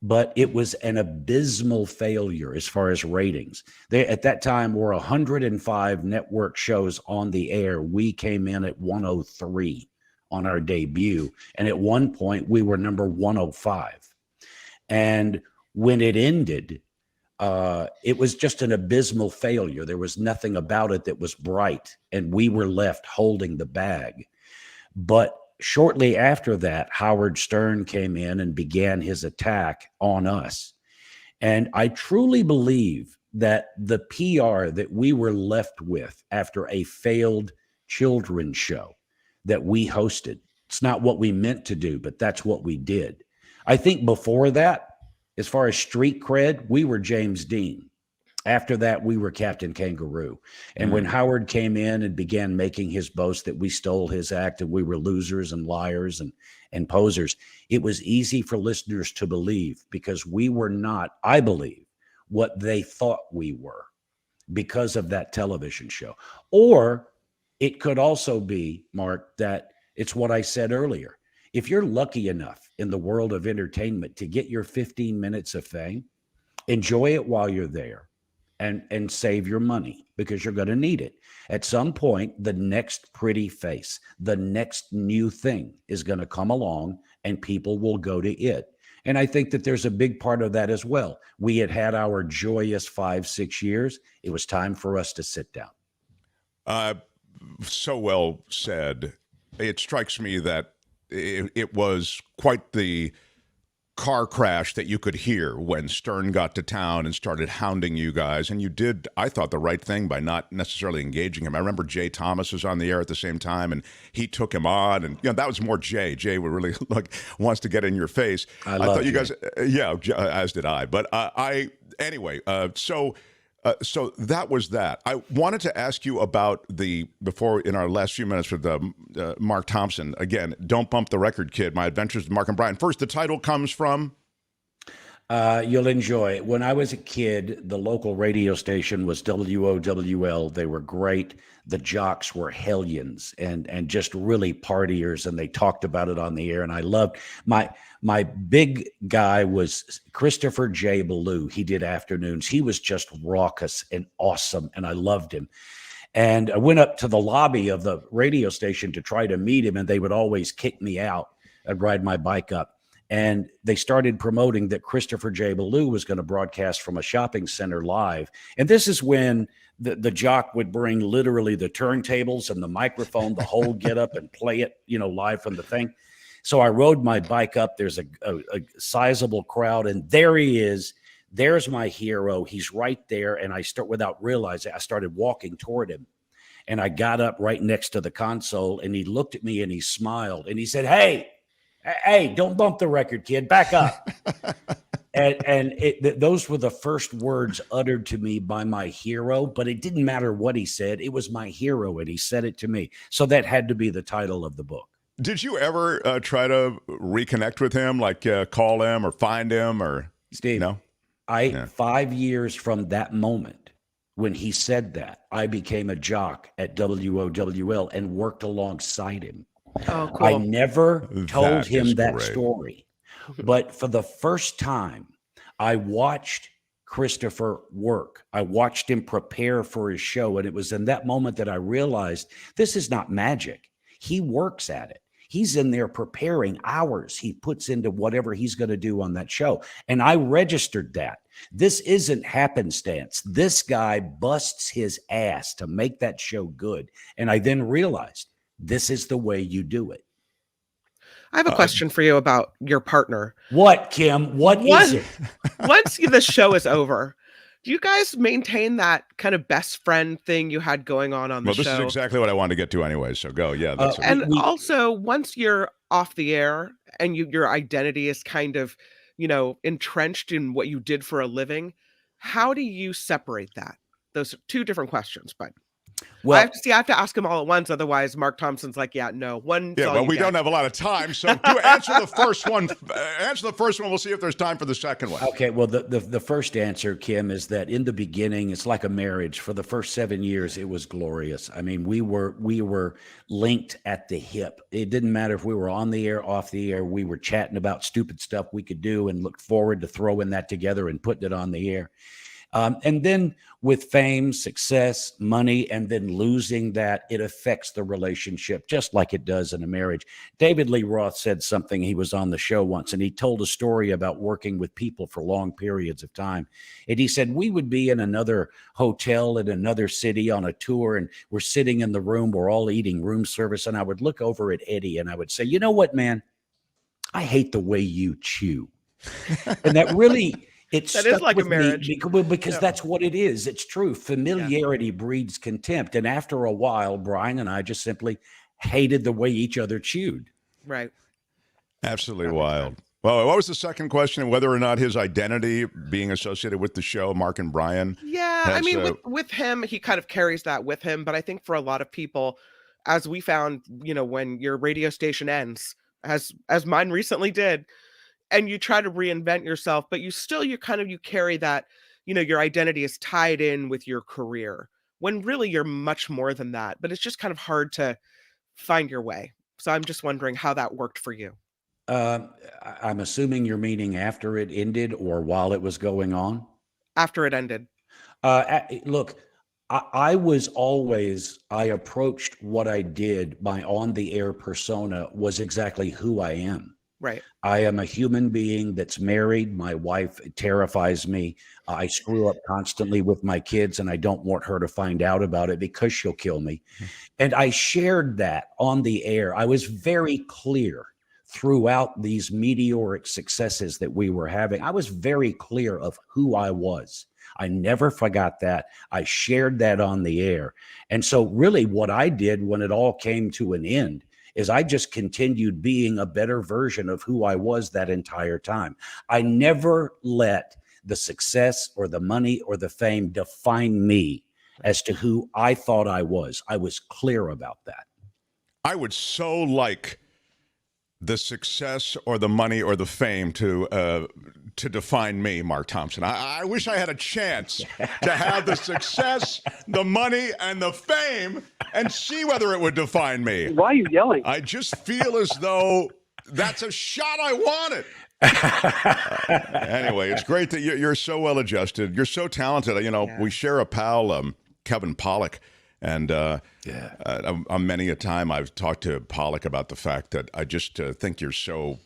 but it was an abysmal failure as far as ratings. At that time were 105 network shows on the air. We came in at 103 on our debut. And at one point we were number 105. And when it ended, it was just an abysmal failure. There was nothing about it that was bright, and we were left holding the bag. But shortly after that, Howard Stern came in and began his attack on us. And I truly believe that the PR that we were left with after a failed children's show that we hosted, it's not what we meant to do, but that's what we did. I think before that, as far as street cred, we were James Dean. After that, we were Captain Kangaroo. And when Howard came in and began making his boast that we stole his act and we were losers and liars and posers, it was easy for listeners to believe because we were not, I believe, what they thought we were because of that television show. Or it could also be, Mark, that it's what I said earlier. If you're lucky enough in the world of entertainment to get your 15 minutes of fame, enjoy it while you're there. And save your money because you're going to need it. At some point, the next pretty face, the next new thing is going to come along and people will go to it. And I think that there's a big part of that as well. We had our joyous 5-6 years. It was time for us to sit down. So well said. It strikes me that it was quite the car crash that you could hear when Stern got to town and started hounding you guys. And you did, I thought, the right thing by not necessarily engaging him. I remember Jay Thomas was on the air at the same time, and he took him on. And that was more Jay. Jay would really wants to get in your face. I thought you guys, as did I. But anyway, so that was that. I wanted to ask you about before in our last few minutes with Mark Thompson. Again, Don't Bump the Record Kid, My Adventures with Mark and Brian. First, the title comes from? You'll enjoy it. When I was a kid, the local radio station was WOWL. They were great. The jocks were hellions and just really partiers, and they talked about it on the air. And I loved my big guy was Christopher J. Ballou. He did afternoons. He was just raucous and awesome, and I loved him. And I went up to the lobby of the radio station to try to meet him, and they would always kick me out. I'd ride my bike up. And they started promoting that Christopher J. Ballou was going to broadcast from a shopping center live. And this is when the jock would bring literally the turntables and the microphone, the whole get up and play it, live from the thing. So I rode my bike up. There's a sizable crowd, and there he is. There's my hero. He's right there. And without realizing, I started walking toward him. And I got up right next to the console, and he looked at me and he smiled and he said, "Hey." Hey, don't bump the record, kid. Back up. Those were the first words uttered to me by my hero, but it didn't matter what he said. It was my hero, and he said it to me. So that had to be the title of the book. Did you ever try to reconnect with him, like call him or find him or Steve? No. 5 years from that moment when he said that, I became a jock at WOWL and worked alongside him. Oh, cool. I never told him that great. story. But for the first time, I watched Christopher work. I watched him prepare for his show. And it was in that moment that I realized this is not magic. He works at it. He's in there preparing hours he puts into whatever he's going to do on that show. And I registered that. This isn't happenstance. This guy busts his ass to make that show good. And I then realized this is the way you do it. I have a question for you about your partner. What, Kim? What is it? Once the show is over, do you guys maintain that kind of best friend thing you had going on the show? Well, this is exactly what I wanted to get to anyway, so go. Yeah. That's Also, once you're off the air and your identity is kind of, entrenched in what you did for a living, how do you separate that? Those are two different questions, but... Well, I have to ask him all at once. Otherwise, Mark Thompson's like, yeah, no. We don't have a lot of time. So answer the first one. Answer the first one. We'll see if there's time for the second one. Okay. Well, the first answer, Kim, is that in the beginning, it's like a marriage. For the first 7 years, it was glorious. I mean, we were linked at the hip. It didn't matter if we were on the air, off the air. We were chatting about stupid stuff we could do and looked forward to throwing that together and putting it on the air. And then with fame, success, money, and then losing that, it affects the relationship just like it does in a marriage. David Lee Roth said something. He was on the show once, and he told a story about working with people for long periods of time. And he said, we would be in another hotel in another city on a tour, and we're sitting in the room. We're all eating room service. And I would look over at Eddie, and I would say, you know what, man? I hate the way you chew. And that really... That is like a marriage. Because that's what it is. It's true. Familiarity breeds contempt. And after a while, Brian and I just simply hated the way each other chewed. Right. Absolutely wild. Well, what was the second question? Whether or not his identity being associated with the show, Mark and Brian? Yeah, with him, he kind of carries that with him. But I think for a lot of people, as we found, when your radio station ends, as mine recently did, and you try to reinvent yourself, but you carry that, your identity is tied in with your career when really you're much more than that, but it's just kind of hard to find your way. So I'm just wondering how that worked for you. I'm assuming you're meaning after it ended or while it was going on? After it ended. Look, I approached what I did, my on-the-air persona was exactly who I am. Right. I am a human being that's married. My wife terrifies me. I screw up constantly with my kids, and I don't want her to find out about it because she'll kill me. And I shared that on the air. I was very clear throughout these meteoric successes that we were having. I was very clear of who I was. I never forgot that. I shared that on the air. And so really what I did when it all came to an end is I just continued being a better version of who I was that entire time. I never let the success or the money or the fame define me as to who I thought I was. I was clear about that. I would so like the success or the money or the fame to define me, Mark Thompson. I wish I had a chance to have the success, the money, and the fame and see whether it would define me. Why are you yelling? I just feel as though that's a shot I wanted. Anyway, it's great that you're so well-adjusted. You're so talented. We share a pal, Kevin Pollak. And on many a time I've talked to Pollak about the fact that I just think you're so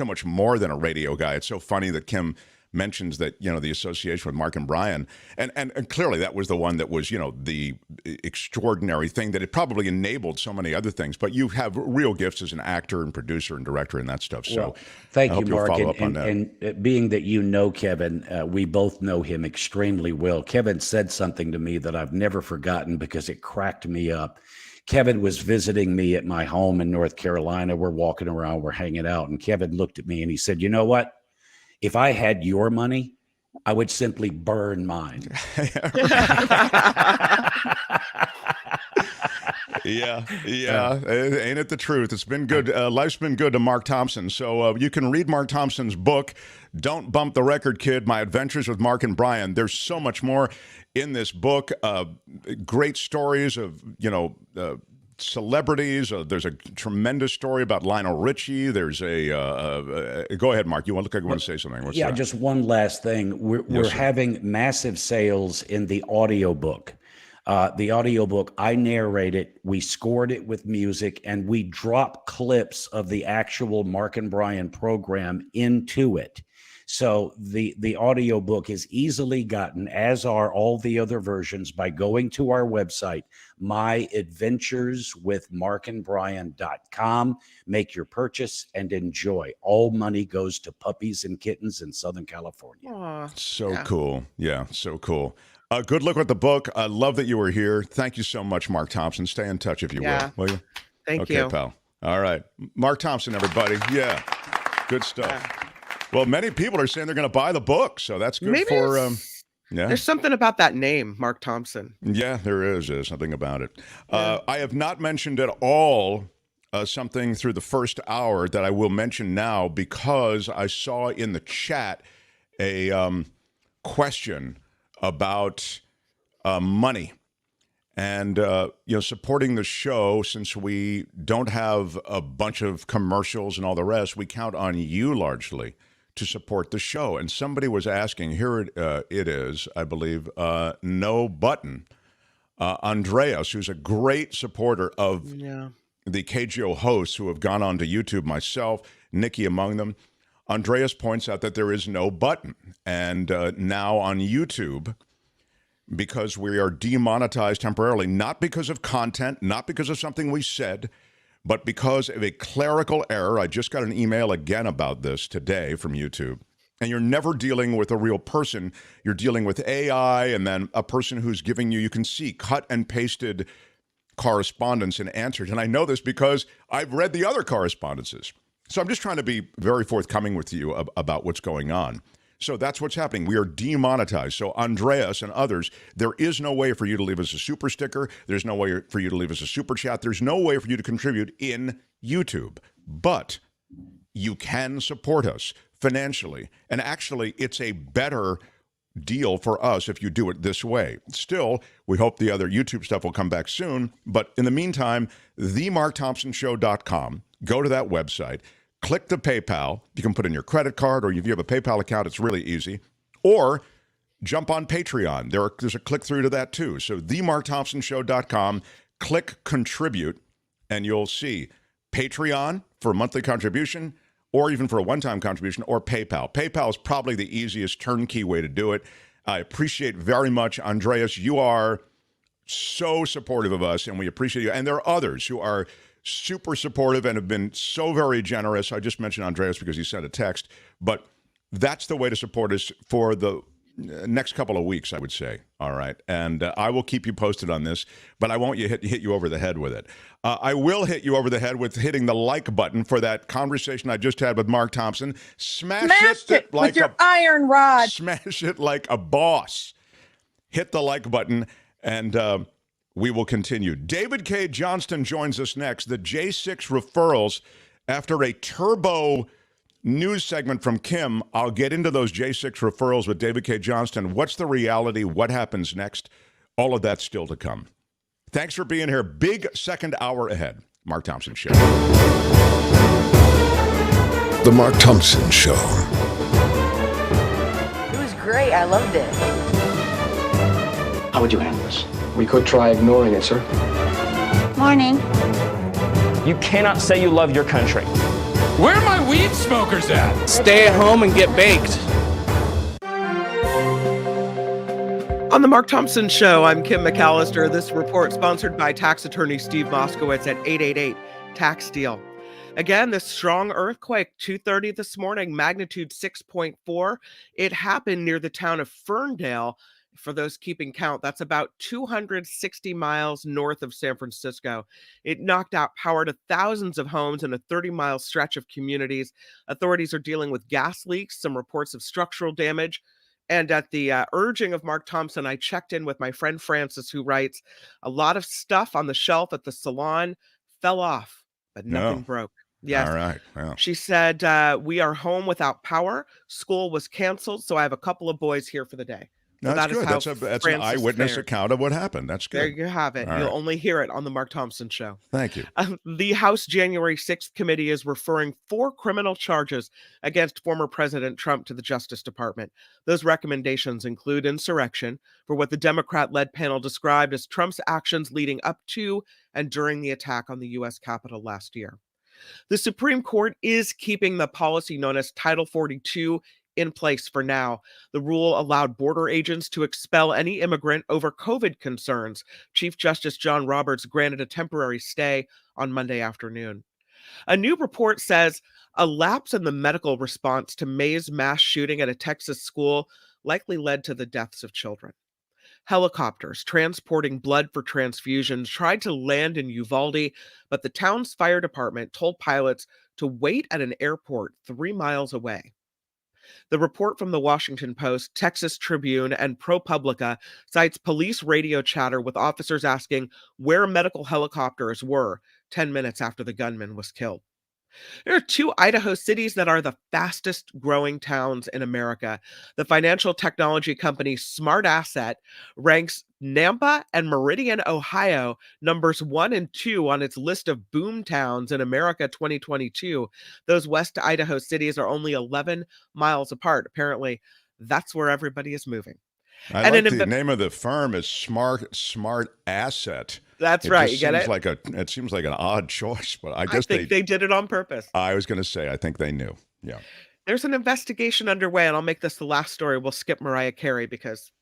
much more than a radio guy. It's so funny that Kim mentions that, the association with Mark and Brian. And clearly that was the one that was, the extraordinary thing that it probably enabled so many other things. But you have real gifts as an actor and producer and director and that stuff. So thank you, Mark. And being that Kevin, we both know him extremely well. Kevin said something to me that I've never forgotten because it cracked me up. Kevin was visiting me at my home in North Carolina. We're walking around, we're hanging out, and Kevin looked at me and he said, "You know what? If I had your money, I would simply burn mine." Yeah. Ain't it the truth? It's been good. Life's been good to Mark Thompson. So you can read Mark Thompson's book, Don't Bump the Record, Kid, My Adventures with Mark and Brian. There's so much more in this book. Great stories of, celebrities. There's a tremendous story about Lionel Richie. There's go ahead, Mark. You want to say something? What's that? Just one last thing. We're having massive sales in the audiobook. The audiobook, I narrate it, we scored it with music, and we drop clips of the actual Mark and Brian program into it. So the audiobook is easily gotten, as are all the other versions, by going to our website, myadventureswithmarkandbrian.com. Make your purchase and enjoy. All money goes to puppies and kittens in Southern California. Aww, cool. Yeah, so cool. Good luck with the book. I love that you were here. Thank you so much, Mark Thompson. Stay in touch if you will you? Thank you. Okay, pal. All right. Mark Thompson, everybody. Yeah. Good stuff. Yeah. Well, many people are saying they're going to buy the book, so that's good. Maybe there's something about that name, Mark Thompson. Yeah, there is. There's something about it. Yeah. I have not mentioned at all something through the first hour that I will mention now, because I saw in the chat a question about money and supporting the show. Since we don't have a bunch of commercials and all the rest, we count on you largely to support the show. And somebody was asking, here it is, I believe, no button, Andreas, who's a great supporter of the KGO hosts who have gone on to YouTube, myself, Nikki among them. Andreas points out that there is no button. And now on YouTube, because we are demonetized temporarily, not because of content, not because of something we said, but because of a clerical error. I just got an email again about this today from YouTube. And you're never dealing with a real person. You're dealing with AI and then a person who's giving you can see, cut and pasted correspondence and answers. And I know this because I've read the other correspondences. So I'm just trying to be very forthcoming with you about what's going on. So that's what's happening. We are demonetized. So Andreas and others, there is no way for you to leave us a super sticker. There's no way for you to leave us a super chat. There's no way for you to contribute in YouTube. But you can support us financially. And actually, it's a better deal for us if you do it this way. Still, we hope the other YouTube stuff will come back soon. But in the meantime, themarkthompsonshow.com. Go to that website. Click the PayPal. You can put in your credit card, or if you have a PayPal account, it's really easy. Or jump on Patreon. There's a click through to that too. So themarkthompsonshow.com, click contribute, and you'll see Patreon for a monthly contribution, or even for a one-time contribution, or PayPal. PayPal is probably the easiest turnkey way to do it. I appreciate very much, Andreas. You are so supportive of us, and we appreciate you. And there are others who are super supportive and have been so very generous. I just mentioned Andreas because he sent a text, but that's the way to support us for the next couple of weeks, I would say. All right. And I will keep you posted on this, but I won't hit you over the head with it. I will hit you over the head with hitting the like button for that conversation I just had with Mark Thompson. Smash it like with your iron rod. Smash it like a boss. Hit the like button, and we will continue. David Cay Johnston joins us next. The J6 referrals after a turbo news segment from Kim. I'll get into those J6 referrals with David Cay Johnston. What's the reality? What happens next? All of that's still to come. Thanks for being here. Big second hour ahead. Mark Thompson Show. The Mark Thompson Show. It was great. I loved it. How would you handle this? We could try ignoring it, sir. Morning. You cannot say you love your country. Where are my weed smokers at? Stay at home and get baked. On the Mark Thompson Show, I'm Kim McAllister. This report sponsored by tax attorney Steve Moskowitz at 888-TAX-DEAL. Again, this strong earthquake, 2:30 this morning, magnitude 6.4. It happened near the town of Ferndale. For those keeping count, that's about 260 miles north of San Francisco. It knocked out power to thousands of homes in a 30-mile stretch of communities. Authorities are dealing with gas leaks, some reports of structural damage. And at the urging of Mark Thompson, I checked in with my friend Francis, who writes, a lot of stuff on the shelf at the salon fell off, but nothing broke. Yes. All right. Well. She said, we are home without power. School was canceled, so I have a couple of boys here for the day. No, So that's that is good. how That's an Francis eyewitness fared. account of what happened. That's good. There you have it. All You'll right. only hear it on the Mark Thompson Show. Thank you. The House January 6th committee is referring 4 criminal charges against former President Trump to the Justice Department. Those recommendations include insurrection for what the Democrat-led panel described as Trump's actions leading up to and during the attack on the U.S. Capitol last year. The Supreme Court is keeping the policy known as Title 42 in place for now. The rule allowed border agents to expel any immigrant over COVID concerns. Chief Justice John Roberts granted a temporary stay on Monday afternoon. A new report says a lapse in the medical response to May's mass shooting at a Texas school likely led to the deaths of children. Helicopters transporting blood for transfusions tried to land in Uvalde, but the town's fire department told pilots to wait at an airport 3 miles away. The report from the Washington Post, Texas Tribune, and ProPublica cites police radio chatter with officers asking where medical helicopters were 10 minutes after the gunman was killed. There are 2 Idaho cities that are the fastest growing towns in America. The financial technology company Smart Asset ranks Nampa and Meridian, Ohio, numbers 1 and 2 on its list of boom towns in America 2022. Those West Idaho cities are only 11 miles apart. Apparently, that's where everybody is moving. I like the name of the firm is Smart Asset. That's right. You get it? It seems like an odd choice, but I think they did it on purpose. I was going to say, I think they knew. Yeah. There's an investigation underway, and I'll make this the last story. We'll skip Mariah Carey because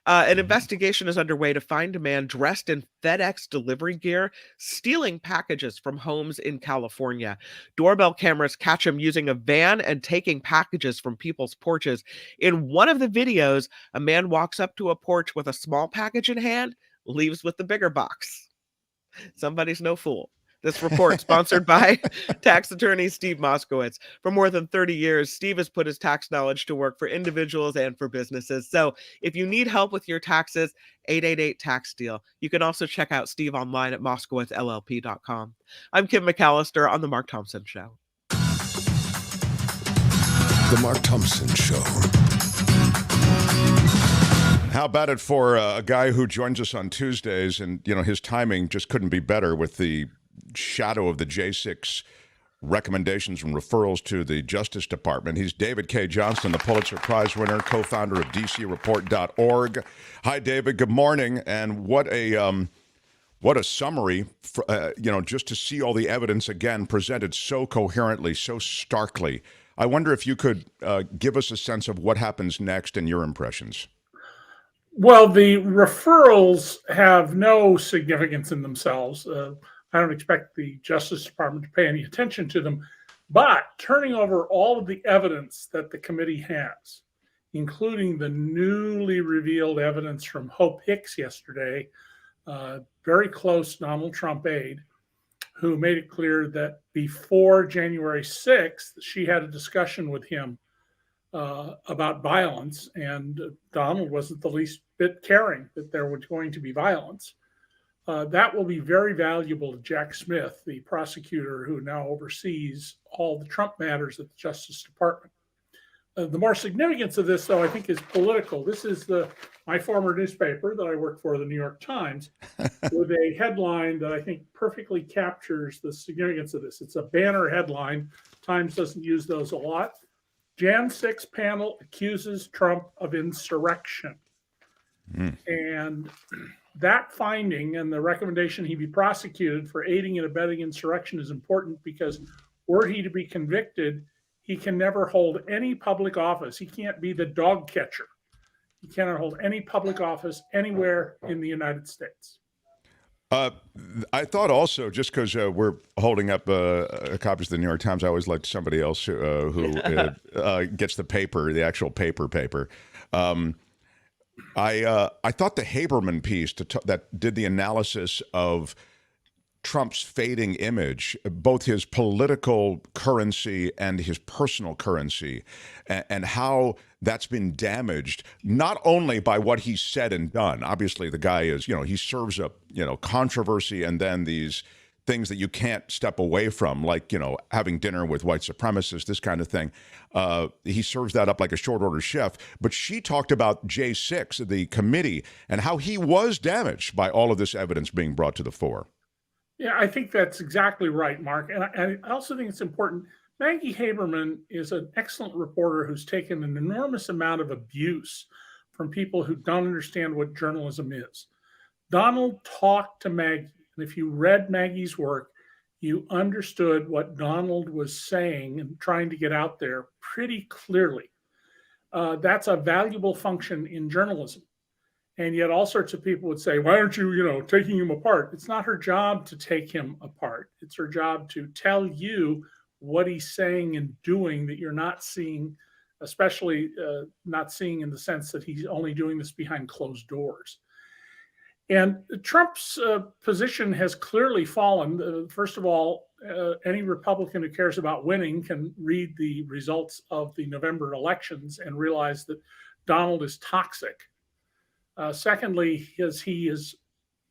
an investigation is underway to find a man dressed in FedEx delivery gear stealing packages from homes in California. Doorbell cameras catch him using a van and taking packages from people's porches. In one of the videos, a man walks up to a porch with a small package in hand, leaves with the bigger box. Somebody's no fool. This report, sponsored by tax attorney Steve Moskowitz. For more than 30 years, Steve has put his tax knowledge to work for individuals and for businesses. So if you need help with your taxes, 888-TAX-DEAL. You can also check out Steve online at moskowitzllp.com. I'm Kim McAllister on The Mark Thompson Show. The Mark Thompson Show. How about it for a guy who joins us on Tuesdays, and his timing just couldn't be better with the shadow of the J6 recommendations and referrals to the Justice Department. He's David Cay Johnston, the Pulitzer Prize winner, co-founder of DCReport.org. Hi, David. Good morning. And what a summary, just to see all the evidence again presented so coherently, so starkly. I wonder if you could give us a sense of what happens next and your impressions. Well, the referrals have no significance in themselves. I don't expect the Justice Department to pay any attention to them, but turning over all of the evidence that the committee has, including the newly revealed evidence from Hope Hicks yesterday, very close Donald Trump aide, who made it clear that before January 6th, she had a discussion with him about violence, and Donald wasn't the least bit caring that there was going to be violence. That will be very valuable to Jack Smith, the prosecutor who now oversees all the Trump matters at the Justice Department. The more significance of this, though, I think is political. This is my former newspaper that I worked for, the New York Times, with a headline that I think perfectly captures the significance of this. It's a banner headline. Times doesn't use those a lot. Jan 6 panel accuses Trump of insurrection. And that finding and the recommendation he be prosecuted for aiding and abetting insurrection is important because were he to be convicted, he can never hold any public office. He can't be the dog catcher. He cannot hold any public office anywhere in the United States. I thought also, just because we're holding up copies of the New York Times, I always like somebody else who gets the paper, the actual paper. I thought the Haberman piece that did the analysis of Trump's fading image, both his political currency and his personal currency, and how that's been damaged not only by what he said and done. Obviously, the guy is, he serves up, controversy and then these things that you can't step away from, like, having dinner with white supremacists, this kind of thing. He serves that up like a short order chef. But she talked about J6, the committee, and how he was damaged by all of this evidence being brought to the fore. Yeah, I think that's exactly right, Mark. And I also think it's important. Maggie Haberman is an excellent reporter who's taken an enormous amount of abuse from people who don't understand what journalism is. Donald talked to Maggie, and if you read Maggie's work, you understood what Donald was saying and trying to get out there pretty clearly. That's a valuable function in journalism. And yet all sorts of people would say, why aren't you, taking him apart? It's not her job to take him apart. It's her job to tell you what he's saying and doing that you're not seeing, especially not seeing in the sense that he's only doing this behind closed doors. And Trump's position has clearly fallen. First of all, any Republican who cares about winning can read the results of the November elections and realize that Donald is toxic. Secondly, he is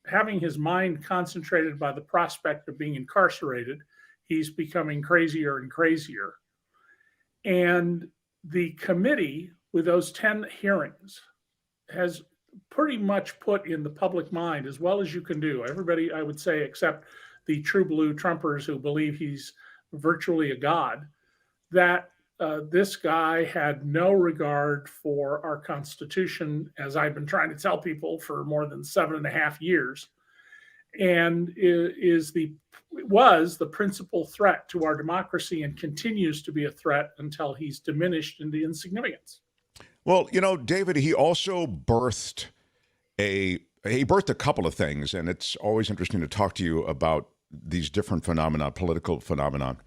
having his mind concentrated by the prospect of being incarcerated. He's becoming crazier and crazier. And the committee, with those 10 hearings, has pretty much put in the public mind, as well as you can do, everybody, I would say, except the true blue Trumpers who believe he's virtually a god, that this guy had no regard for our Constitution, as I've been trying to tell people for more than 7.5 years, and was the principal threat to our democracy and continues to be a threat until he's diminished into insignificance. Well, David, he also birthed a couple of things, and it's always interesting to talk to you about these different phenomena, political phenomenon.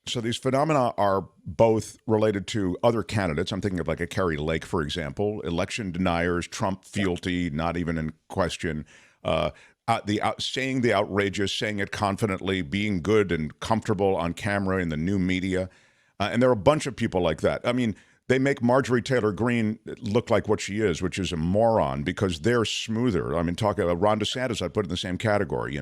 So these phenomena are both related to other candidates. I'm thinking of like a Carrie Lake, for example, election deniers, Trump fealty, not even in question, saying the outrageous, saying it confidently, being good and comfortable on camera in the new media. And there are a bunch of people like that. I mean, they make Marjorie Taylor Greene look like what she is, which is a moron, because they're smoother. I mean, talk about Ron DeSantis, I'd put in the same category,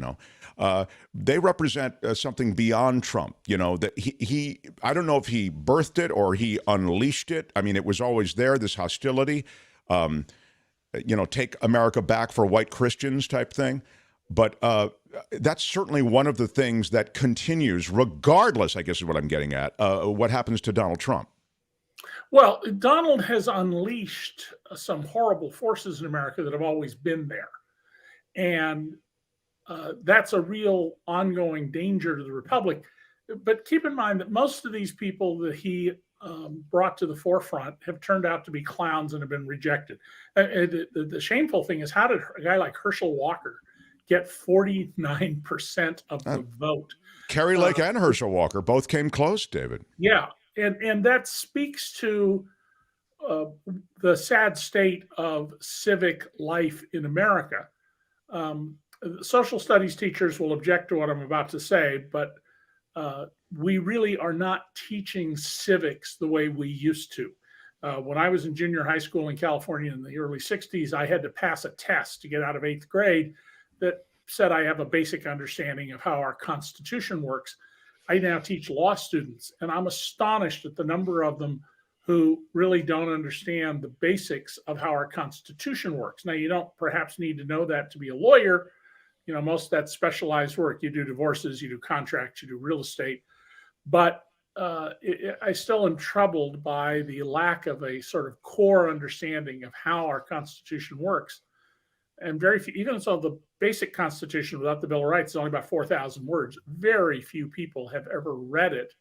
They represent something beyond Trump, that he I don't know if he birthed it or he unleashed it. I mean, it was always there, this hostility, take America back for white Christians type thing. But that's certainly one of the things that continues, regardless, I guess is what I'm getting at, what happens to Donald Trump. Well, Donald has unleashed some horrible forces in America that have always been there. And that's a real ongoing danger to the Republic. But keep in mind that most of these people that he brought to the forefront have turned out to be clowns and have been rejected. The shameful thing is, how did a guy like Herschel Walker get 49% of the vote? Carrie Lake and Herschel Walker both came close, David. Yeah. And that speaks to the sad state of civic life in America. Social studies teachers will object to what I'm about to say, but we really are not teaching civics the way we used to. When I was in junior high school in California in the early 60s, I had to pass a test to get out of 8th grade that said I have a basic understanding of how our Constitution works. I now teach law students, and I'm astonished at the number of them who really don't understand the basics of how our Constitution works. Now, you don't perhaps need to know that to be a lawyer. Most of that specialized work, you do divorces, you do contracts, you do real estate. But I still am troubled by the lack of a sort of core understanding of how our Constitution works. And very few, even so, the basic Constitution without the Bill of Rights is only about 4,000 words. Very few people have ever read it.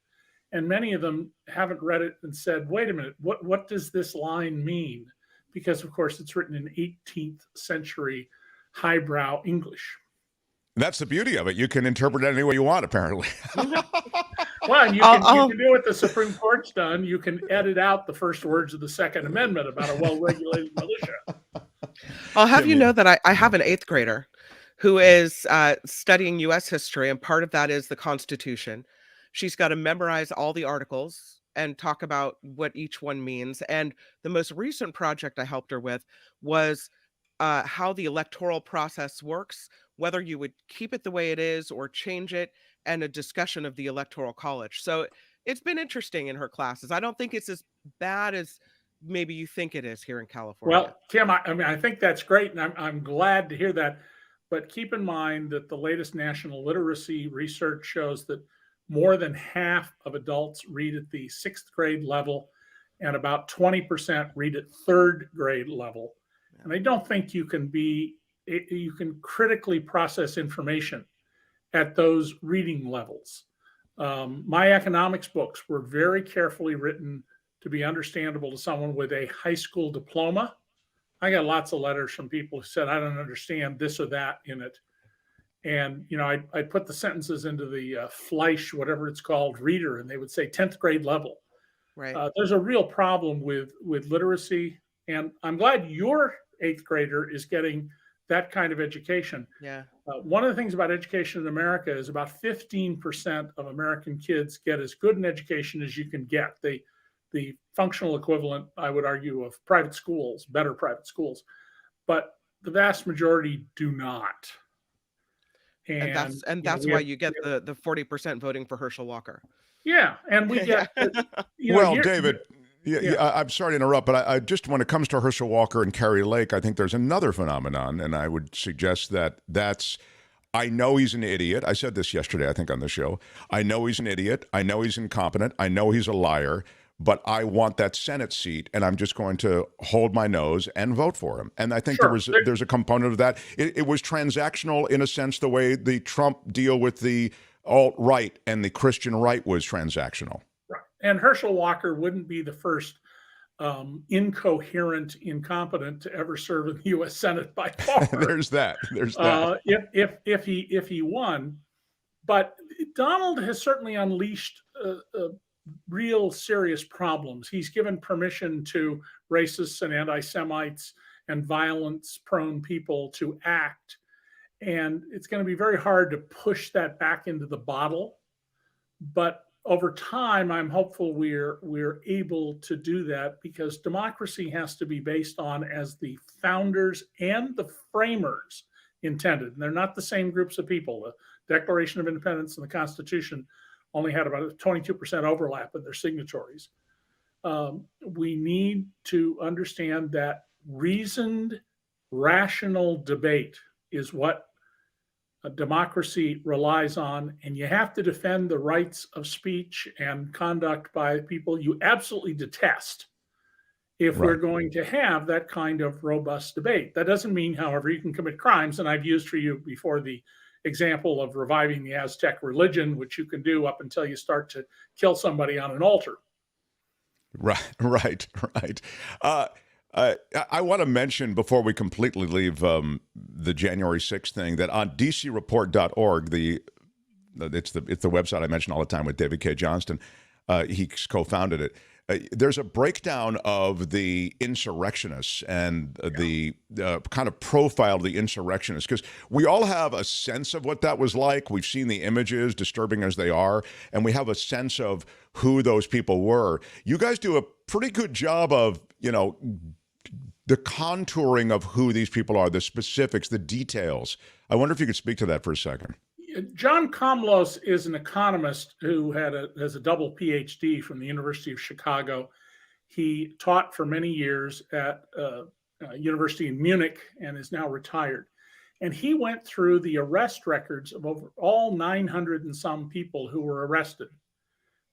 And many of them haven't read it and said, wait a minute, what does this line mean? Because, of course, it's written in 18th century highbrow English. That's the beauty of it. You can interpret it any way you want, apparently. Well, you can do what the Supreme Court's done. You can edit out the first words of the Second Amendment about a well-regulated militia. I'll have you know that I have an 8th grader who is studying U.S. history, and part of that is the Constitution. She's got to memorize all the articles and talk about what each one means. And the most recent project I helped her with was how the electoral process works, whether you would keep it the way it is or change it, and a discussion of the Electoral College. So it's been interesting in her classes. I don't think it's as bad as maybe you think it is here in California. Well, Kim, I think that's great, and I'm glad to hear that. But keep in mind that the latest national literacy research shows that more than half of adults read at the 6th grade level, and about 20% read at 3rd grade level. And I don't think you can critically process information at those reading levels. My economics books were very carefully written to be understandable to someone with a high school diploma. I got lots of letters from people who said, I don't understand this or that in it. And, I put the sentences into the Fleisch, whatever it's called, reader, and they would say 10th grade level. Right. There's a real problem with literacy. And I'm glad your 8th grader is getting that kind of education. Yeah. One of the things about education in America is about 15% of American kids get as good an education as you can get. The functional equivalent, I would argue, of private schools, better private schools, but the vast majority do not. And that's why you get the 40% voting for Herschel Walker. Yeah, and we get. David. Yeah, I'm sorry to interrupt, but I just, when it comes to Herschel Walker and Carrie Lake, I think there's another phenomenon, and I would suggest I know he's an idiot. I said this yesterday, I think, on the show. I know he's an idiot. I know he's incompetent. I know he's a liar, but I want that Senate seat, and I'm just going to hold my nose and vote for him. And I think there's a component of that. It was transactional in a sense, the way the Trump deal with the alt-right and the Christian right was transactional. And Herschel Walker wouldn't be the first incoherent, incompetent to ever serve in the U.S. Senate by far. There's that. If he won, but Donald has certainly unleashed real serious problems. He's given permission to racists and anti-Semites and violence-prone people to act, and it's going to be very hard to push that back into the bottle, but over time, I'm hopeful we're able to do that, because democracy has to be based on as the founders and the framers intended. And they're not the same groups of people. The Declaration of Independence and the Constitution only had about a 22% overlap in their signatories. We need to understand that reasoned, rational debate is what a democracy relies on, and you have to defend the rights of speech and conduct by people you absolutely detest if we're going to have that kind of robust debate. That doesn't mean, however, you can commit crimes, and I've used for you before the example of reviving the Aztec religion, which you can do up until you start to kill somebody on an altar. Right. I want to mention, before we completely leave the January 6th thing, that on dcreport.org, it's the website I mention all the time with David Cay Johnston, he co-founded it. There's a breakdown of the insurrectionists and the kind of profile of the insurrectionists, because we all have a sense of what that was like. We've seen the images, disturbing as they are, and we have a sense of who those people were. You guys do a pretty good job of, the contouring of who these people are, the specifics, the details. I wonder if you could speak to that for a second. John Komlos is an economist who has a double PhD from the University of Chicago. He taught for many years at University in Munich and is now retired. And he went through the arrest records of over all 900 and some people who were arrested,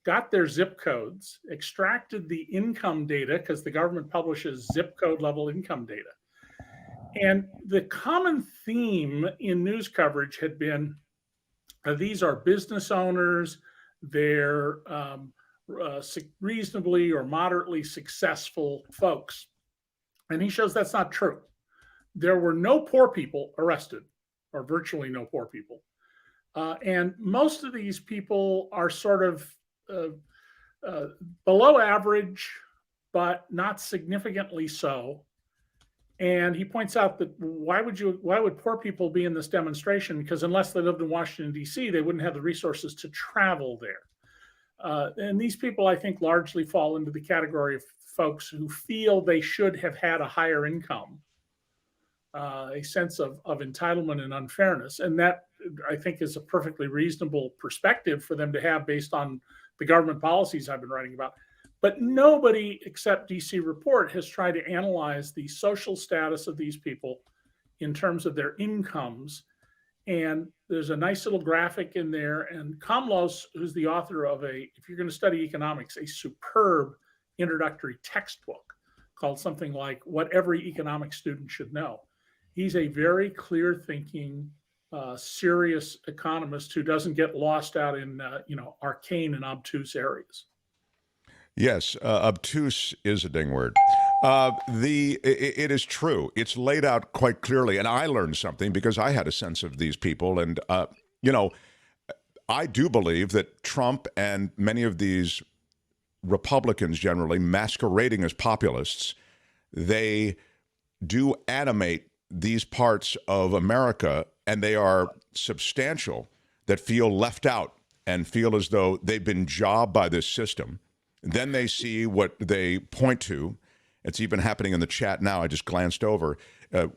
got their zip codes, extracted the income data, because the government publishes zip code level income data. And the common theme in news coverage had been, these are business owners, they're reasonably or moderately successful folks. And he shows that's not true. There were no poor people arrested, or virtually no poor people. And most of these people are sort of below average, but not significantly so. And he points out that why would poor people be in this demonstration? Because unless they lived in Washington, D.C., they wouldn't have the resources to travel there. And these people, I think, largely fall into the category of folks who feel they should have had a higher income, a sense of entitlement and unfairness. And that, I think, is a perfectly reasonable perspective for them to have based on the government policies I've been writing about. But nobody except DC Report has tried to analyze the social status of these people in terms of their incomes. And there's a nice little graphic in there. And Kamlos, who's the author of if you're going to study economics, a superb introductory textbook called something like What Every Economic Student Should Know. He's a very clear-thinking, serious economist who doesn't get lost out in arcane and obtuse areas. Yes, obtuse is a ding word. It is true. It's laid out quite clearly, and I learned something because I had a sense of these people. And I do believe that Trump and many of these Republicans, generally masquerading as populists, they do animate these parts of America, and they are substantial, that feel left out and feel as though they've been jobbed by this system. Then they see what they point to. It's even happening in the chat now. I just glanced over,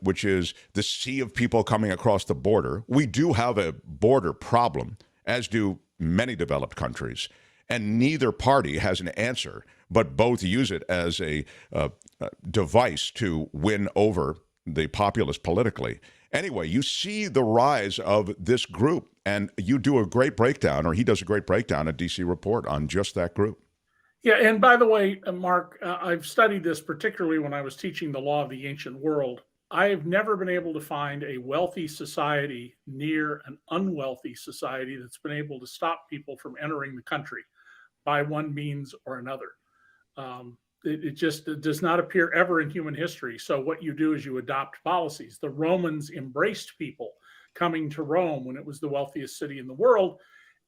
which is the sea of people coming across the border. We do have a border problem, as do many developed countries, and neither party has an answer, but both use it as a device to win over the populace politically. Anyway, you see the rise of this group, and you do a great breakdown, or he does a great breakdown at DC Report on just that group. Yeah, and by the way, Mark, I've studied this particularly when I was teaching the law of the ancient world. I've never been able to find a wealthy society near an unwealthy society that's been able to stop people from entering the country by one means or another. It does not appear ever in human history. So what you do is you adopt policies. The Romans embraced people coming to Rome when it was the wealthiest city in the world.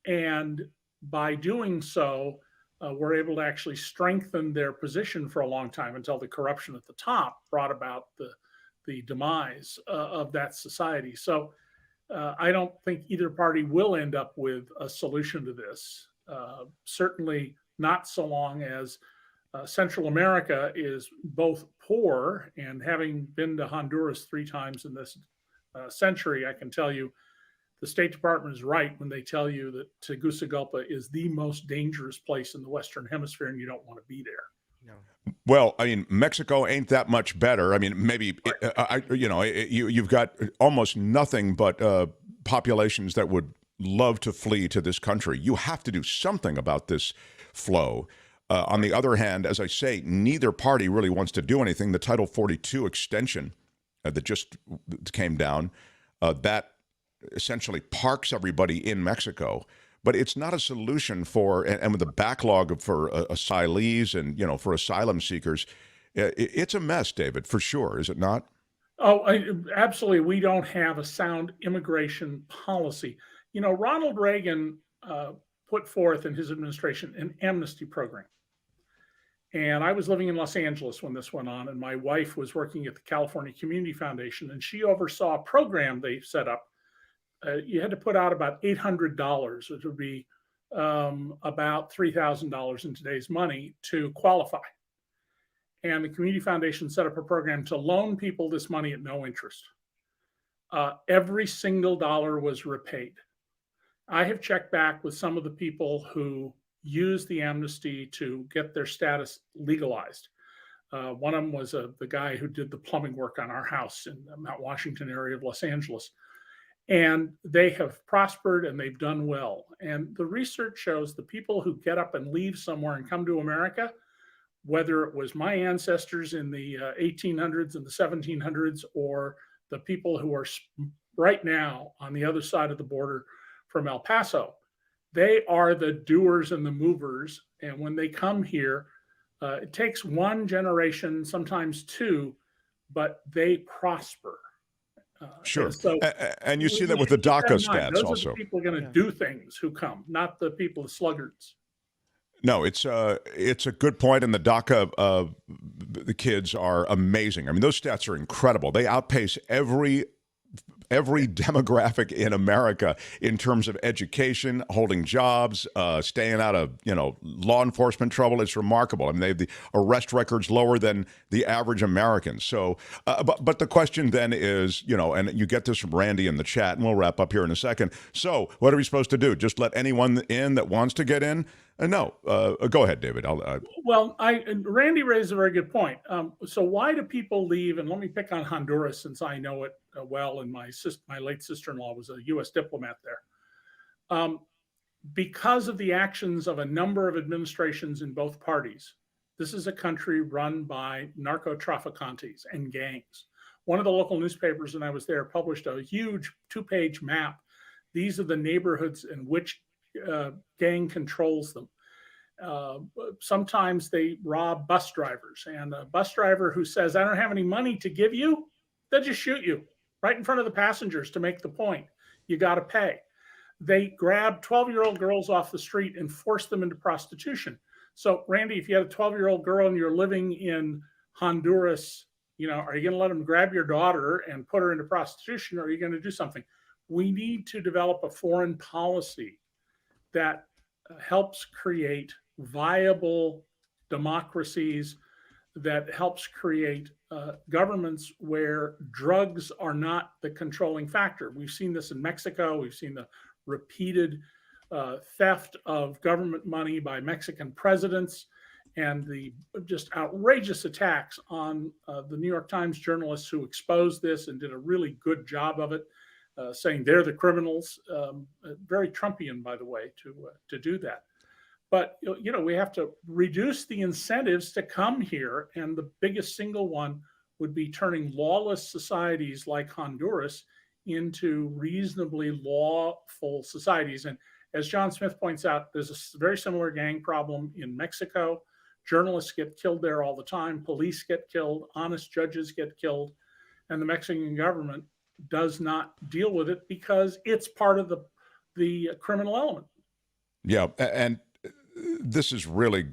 And by doing so, were able to actually strengthen their position for a long time until the corruption at the top brought about the demise of that society. So I don't think either party will end up with a solution to this. Certainly not so long as Central America is both poor, and having been to Honduras 3 times in this century, I can tell you the State Department is right when they tell you that Tegucigalpa is the most dangerous place in the Western Hemisphere, and you don't want to be there. No. Well, I mean, Mexico ain't that much better. I mean, maybe you've got almost nothing but populations that would love to flee to this country. You have to do something about this flow. On the other hand, as I say, neither party really wants to do anything. The Title 42 extension that just came down, that essentially parks everybody in Mexico, but it's not a solution for, and with the backlog for asylees and, for asylum seekers, it's a mess, David, for sure, is it not? Oh, absolutely. We don't have a sound immigration policy. Ronald Reagan put forth in his administration an amnesty program. And I was living in Los Angeles when this went on, and my wife was working at the California Community Foundation, and she oversaw a program they set up. You had to put out about $800, which would be about $3,000 in today's money, to qualify. And the Community Foundation set up a program to loan people this money at no interest. Every single dollar was repaid. I have checked back with some of the people who used the amnesty to get their status legalized. One of them was the guy who did the plumbing work on our house in the Mount Washington area of Los Angeles. And they have prospered and they've done well. And the research shows the people who get up and leave somewhere and come to America, whether it was my ancestors in the 1800s and the 1700s, or the people who are right now on the other side of the border from El Paso, they are the doers and the movers. And when they come here, it takes one generation, sometimes 2, but they prosper. Sure. So and you see that with the DACA stats those also. Are the people are going to do things who come, not the people, the sluggards. No, it's a good point, and the DACA the kids are amazing. I mean, those stats are incredible. They outpace every demographic in America in terms of education, holding jobs, staying out of law enforcement trouble. It's remarkable. I mean, they have the arrest records lower than the average American. So, but the question then is, and you get this from Randy in the chat, and we'll wrap up here in a second. So, what are we supposed to do? Just let anyone in that wants to get in? No. Go ahead, David. Well, Randy raised a very good point. So why do people leave? And let me pick on Honduras since I know it well, and my late sister-in-law was a U.S. diplomat there. Because of the actions of a number of administrations in both parties. This is a country run by narco-traficantes and gangs. One of the local newspapers when I was there published a huge 2-page map. These are the neighborhoods in which gang controls them. Sometimes they rob bus drivers, and a bus driver who says, I don't have any money to give you, they'll just shoot you right in front of the passengers to make the point. You got to pay. They grab 12-year-old girls off the street and force them into prostitution. So, Randy, if you had a 12-year-old girl and you're living in Honduras, are you going to let them grab your daughter and put her into prostitution, or are you going to do something? We need to develop a foreign policy that helps create viable democracies, that helps create governments where drugs are not the controlling factor. We've seen this in Mexico. We've seen the repeated theft of government money by Mexican presidents and the just outrageous attacks on the New York Times journalists who exposed this and did a really good job of it. Saying they're the criminals, very Trumpian, by the way, to do that. But we have to reduce the incentives to come here, and the biggest single one would be turning lawless societies like Honduras into reasonably lawful societies. And as John Smith points out, there's a very similar gang problem in Mexico. Journalists get killed there all the time. Police get killed. Honest judges get killed, and the Mexican government does not deal with it because it's part of the criminal element. Yeah, and this is really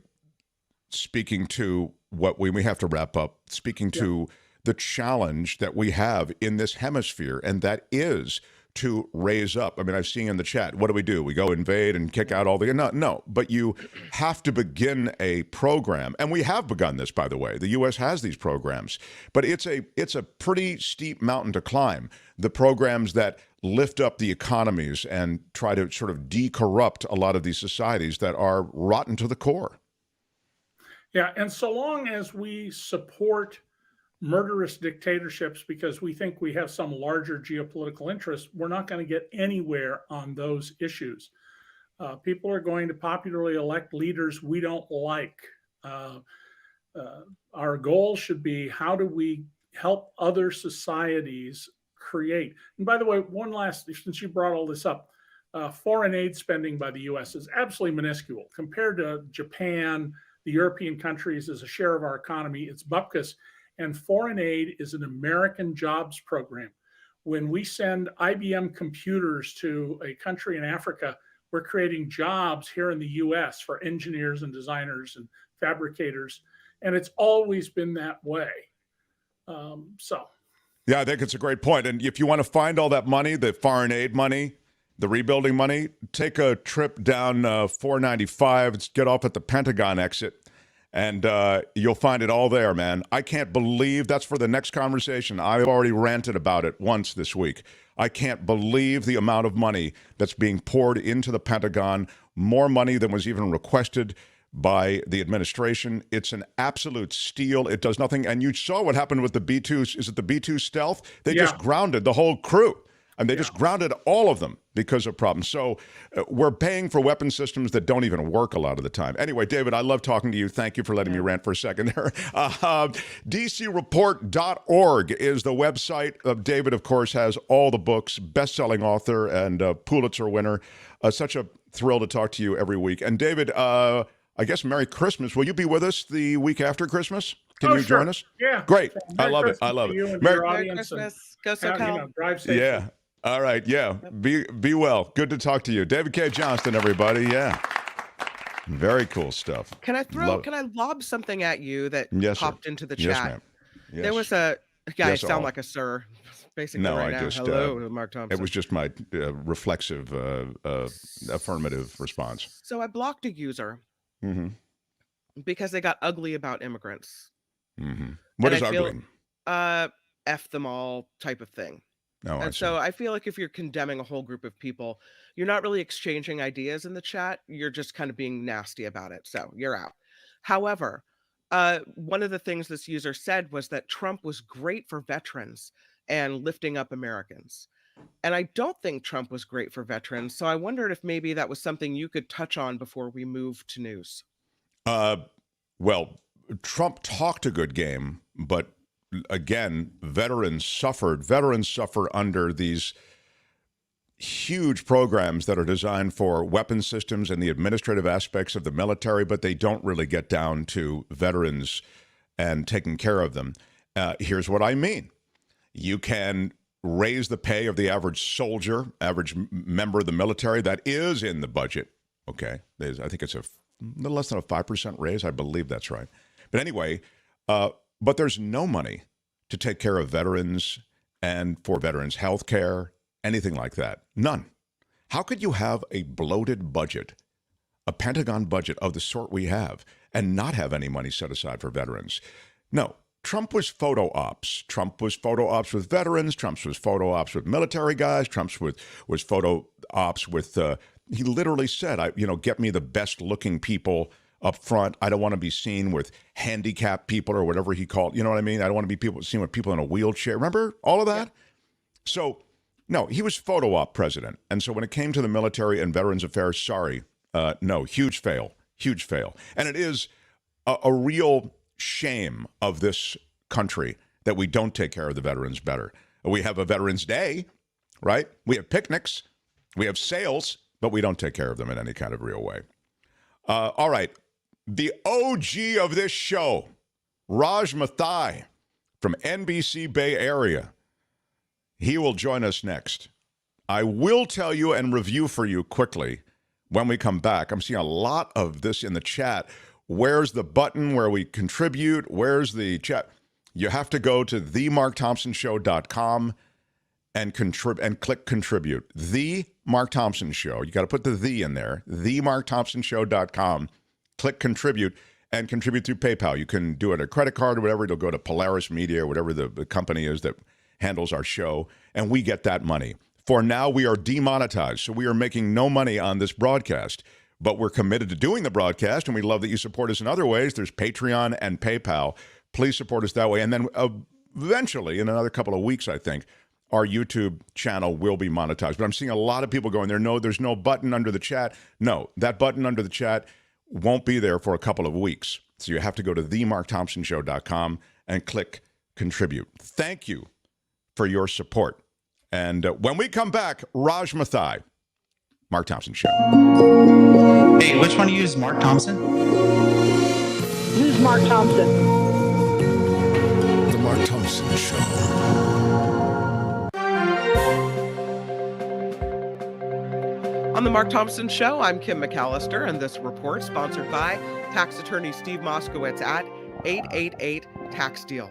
speaking to what we have to wrap up, speaking to the challenge that we have in this hemisphere, and that is to raise up. I mean, I've seen in the chat, what do? We go invade and kick out all the... No, but you have to begin a program, and we have begun this, by the way. The U.S. has these programs, but it's a pretty steep mountain to climb. The programs that lift up the economies and try to sort of decorrupt a lot of these societies that are rotten to the core. Yeah, and so long as we support murderous dictatorships because we think we have some larger geopolitical interest, we're not going to get anywhere on those issues. People are going to popularly elect leaders we don't like. Our goal should be, how do we help other societies create? And by the way, one last, since you brought all this up, foreign aid spending by the U.S. is absolutely minuscule. Compared to Japan, the European countries, as a share of our economy, it's bupkis. And foreign aid is an American jobs program. When we send IBM computers to a country in Africa, we're creating jobs here in the U.S. for engineers and designers and fabricators. And it's always been that way. Yeah, I think it's a great point. And if you want to find all that money, the foreign aid money, the rebuilding money, take a trip down 495, get off at the Pentagon exit. And you'll find it all there, man. I can't believe that's for the next conversation. I've already ranted about it once this week. I can't believe the amount of money that's being poured into the Pentagon, more money than was even requested by the administration. It's an absolute steal. It does nothing. And you saw what happened with the B-2. Is it the B-2 Stealth? They just grounded the whole crew. And they just grounded all of them because of problems. So we're paying for weapon systems that don't even work a lot of the time. Anyway, David, I love talking to you. Thank you for letting me rant for a second there. DCReport.org is the website. David, of course, has all the books, best-selling author and Pulitzer winner. Such a thrill to talk to you every week. And David, I guess Merry Christmas. Will you be with us the week after Christmas? Can you join us? Yeah. Great. Merry I love Christmas it. I love to you it. and your audience. Merry Christmas. Go SoCal. Drive safely. Yeah. All right. Yeah. Be well. Good to talk to you. David Cay Johnston, everybody. Yeah. Very cool stuff. Can I lob something at you that popped into the chat? Yes, ma'am. Yes. There was a guy sound like a sir, basically. No, right I now. just Hello, Mark Thompson. It was just my reflexive affirmative response. So I blocked a user because they got ugly about immigrants. What is ugly? F them all type of thing. Oh, and so I feel like if you're condemning a whole group of people, you're not really exchanging ideas in the chat. You're just kind of being nasty about it. So you're out. However, one of the things this user said was that Trump was great for veterans and lifting up Americans. And I don't think Trump was great for veterans. So I wondered if maybe that was something you could touch on before we move to news. Well, Trump talked a good game, but again, veterans suffered. Veterans suffer under these huge programs that are designed for weapon systems and the administrative aspects of the military, but they don't really get down to veterans and taking care of them. Here's what I mean. You can raise the pay of the average soldier, average member of the military. That is in the budget. Okay. I think it's a little less than a 5% raise. I believe that's right. But anyway, but there's no money to take care of veterans and for veterans' health care, anything like that. None. How could you have a bloated budget, a Pentagon budget of the sort we have, and not have any money set aside for veterans? No. Trump was photo ops. Trump was photo ops with veterans. Trump was photo ops with military guys. Trump was photo ops with, he literally said, get me the best looking people up front. I don't want to be seen with handicapped people or whatever he called, you know what I mean? I don't want to be seen with people in a wheelchair. Remember all of that? Yeah. So, no, he was photo op president. And so when it came to the military and veterans affairs, sorry, no, huge fail. And it is a real shame of this country that we don't take care of the veterans better. We have a Veterans Day, right? We have picnics, we have sales, but we don't take care of them in any kind of real way. All right. The OG of this show, Raj Mathai from NBC Bay Area. He will join us next. I will tell you and review for you quickly when we come back. I'm seeing a lot of this in the chat. Where's the button where we contribute? Where's the chat? You have to go to themarkthompsonshow.com and click contribute. The Mark Thompson Show. You got to put the in there. themarkthompsonshow.com. Click contribute and contribute through PayPal. You can do it a credit card or whatever. It'll go to Polaris Media or whatever the company is that handles our show, and we get that money. For now, we are demonetized, so we are making no money on this broadcast, but we're committed to doing the broadcast, and we love that you support us in other ways. There's Patreon and PayPal. Please support us that way. And then eventually, in another couple of weeks, I think, our YouTube channel will be monetized. But I'm seeing a lot of people going there. No, there's no button under the chat. No, that button under the chat won't be there for a couple of weeks. So you have to go to themarkthompsonshow.com and click contribute. Thank you for your support. And when we come back, Raj Mathai, Mark Thompson Show. Hey, which one do you use, Mark Thompson? This is Mark Thompson. The Mark Thompson Show. On the Mark Thompson Show, I'm Kim McAllister, and this report sponsored by tax attorney Steve Moskowitz at 888 Tax Deal.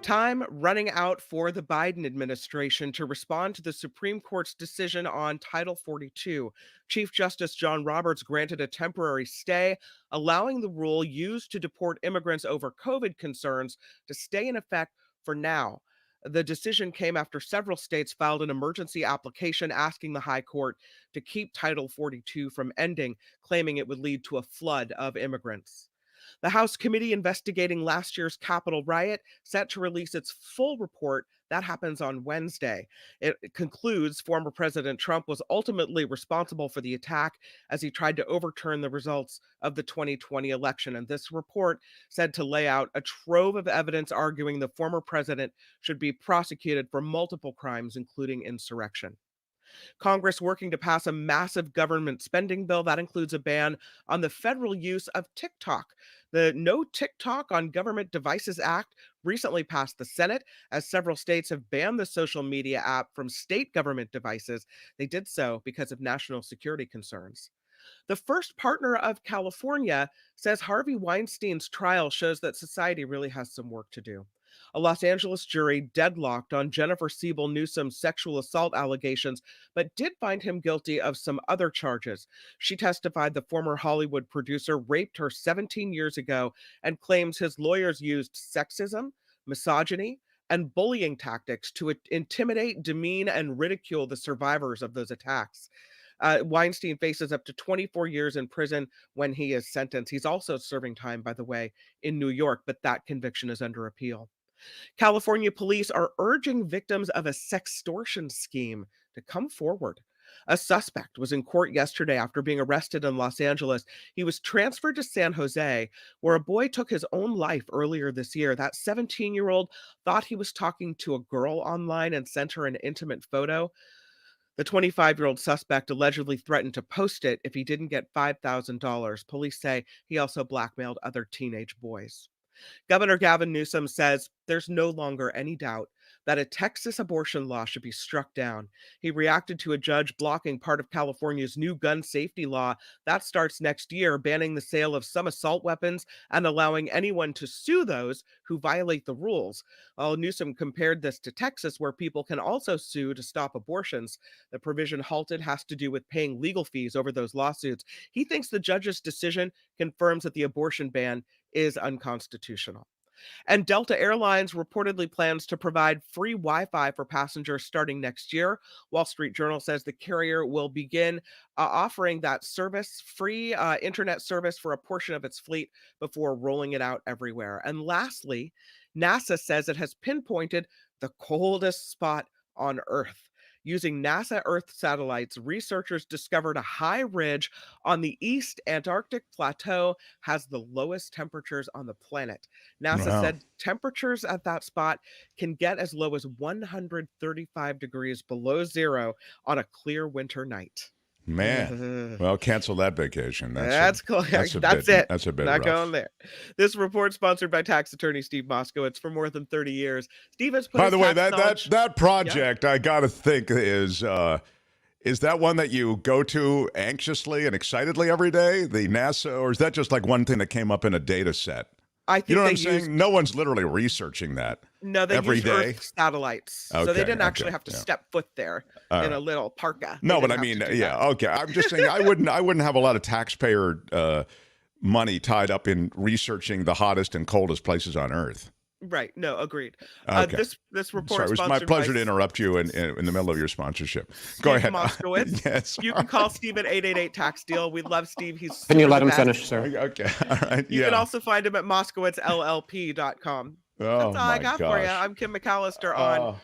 Time running out for the Biden administration to respond to the Supreme Court's decision on Title 42. Chief Justice John Roberts granted a temporary stay, allowing the rule used to deport immigrants over COVID concerns to stay in effect for now. The decision came after several states filed an emergency application asking the High Court to keep Title 42 from ending, claiming it would lead to a flood of immigrants. The House committee investigating last year's Capitol riot set to release its full report. That happens on Wednesday. It concludes former President Trump was ultimately responsible for the attack as he tried to overturn the results of the 2020 election. And this report said to lay out a trove of evidence arguing the former president should be prosecuted for multiple crimes, including insurrection. Congress working to pass a massive government spending bill that includes a ban on the federal use of TikTok. The No TikTok on Government Devices Act recently passed the Senate, as several states have banned the social media app from state government devices. They did so because of national security concerns. The first partner of California says Harvey Weinstein's trial shows that society really has some work to do. A Los Angeles jury deadlocked on Jennifer Siebel Newsom's sexual assault allegations, but did find him guilty of some other charges. She testified the former Hollywood producer raped her 17 years ago and claims his lawyers used sexism, misogyny, and bullying tactics to intimidate, demean, and ridicule the survivors of those attacks. Weinstein faces up to 24 years in prison when he is sentenced. He's also serving time, by the way, in New York, but that conviction is under appeal. California police are urging victims of a sextortion scheme to come forward. A suspect was in court yesterday after being arrested in Los Angeles. He was transferred to San Jose, where a boy took his own life earlier this year. That 17-year-old thought he was talking to a girl online and sent her an intimate photo. The 25-year-old suspect allegedly threatened to post it if he didn't get $5,000. Police say he also blackmailed other teenage boys. Governor Gavin Newsom says there's no longer any doubt that a Texas abortion law should be struck down. He reacted to a judge blocking part of California's new gun safety law that starts next year, banning the sale of some assault weapons and allowing anyone to sue those who violate the rules. While Newsom compared this to Texas, where people can also sue to stop abortions. The provision halted has to do with paying legal fees over those lawsuits. He thinks the judge's decision confirms that the abortion ban is unconstitutional. And Delta Airlines reportedly plans to provide free Wi-Fi for passengers starting next year. Wall Street Journal says the carrier will begin offering that service, free internet service for a portion of its fleet before rolling it out everywhere. And lastly, NASA says it has pinpointed the coldest spot on Earth. Using NASA Earth satellites, researchers discovered a high ridge on the East Antarctic Plateau has the lowest temperatures on the planet. NASA said temperatures at that spot can get as low as 135 degrees below zero on a clear winter night. Man, well, cancel that vacation. That's it. That's a bit Not rough. going there. This report sponsored by tax attorney Steve Moskowitz for more than 30 years. Steve has put By the way, knowledge... that project, I got to think, is that one that you go to anxiously and excitedly every day, the NASA, or is that just like one thing that came up in a data set? I think you know what I'm saying? No one's literally reresearching that. No, they every use day. Earth satellites, so they didn't actually have to step foot there in a little parka. No, but I mean, okay. I'm just saying, I wouldn't have a lot of taxpayer money tied up in researching the hottest and coldest places on Earth. Right. No, agreed. Okay. This report. Sorry, it was my pleasure to interrupt you in the middle of your sponsorship. Go ahead. Moskowitz. Yes. You can call Steve at 888-TAX-DEAL. We love Steve. He's Can you let him best. finish, sir? Okay. All right. You can also find him at MoskowitzLLP.com. Oh, That's all I got for you. I'm Kim McAllister on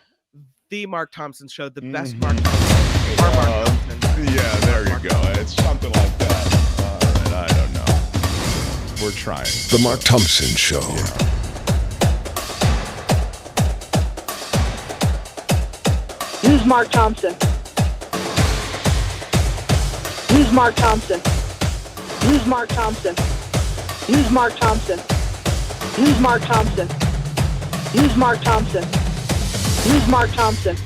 the Mark Thompson Show, the best Mark Thompson. Mark Thompson. Yeah, there you go. It's something like that. All right, I don't know. We're trying. The Mark Thompson Show. Yeah. Who's Mark Thompson? Who's Mark Thompson? Who's Mark Thompson? Who's Mark Thompson? Who's Mark Thompson? Who's Mark Thompson? Who's Mark Thompson?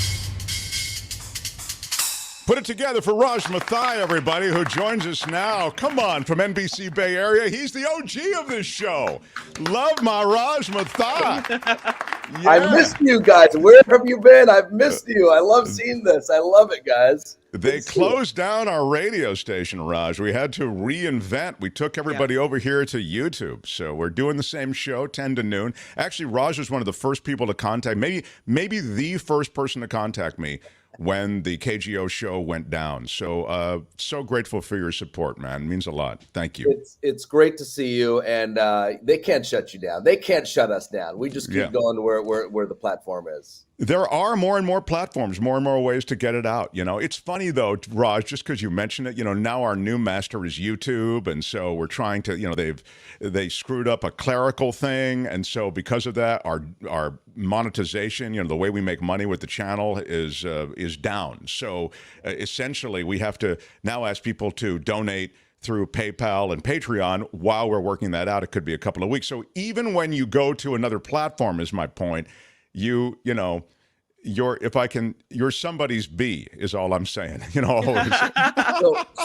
Put it together for Raj Mathai, everybody, who joins us now. Come on, from NBC Bay Area. He's the OG of this show. Love my Raj Mathai. Yeah. I missed you guys. Where have you been? I've missed you. I love seeing this. I love it, guys. They closed down our radio station, Raj. We had to reinvent. We took everybody over here to YouTube. So we're doing the same show, 10 to noon. Actually, Raj was one of the first people to contact, maybe the first person to contact me when the KGO show went down. So so grateful for your support, man. It means a lot. Thank you. It's great to see you, and they can't shut you down. They can't shut us down. We just keep going to where the platform is. There are more and more platforms, more and more ways to get it out. You know, it's funny though, Raj, just because you mentioned it, you know, now our new master is YouTube. And so we're trying to, you know, they screwed up a clerical thing. And so because of that, our monetization, you know, the way we make money with the channel is down. So essentially we have to now ask people to donate through PayPal and Patreon while we're working that out. It could be a couple of weeks. So even when you go to another platform, is my point, you you're somebody's bee is all I'm saying. You know, always.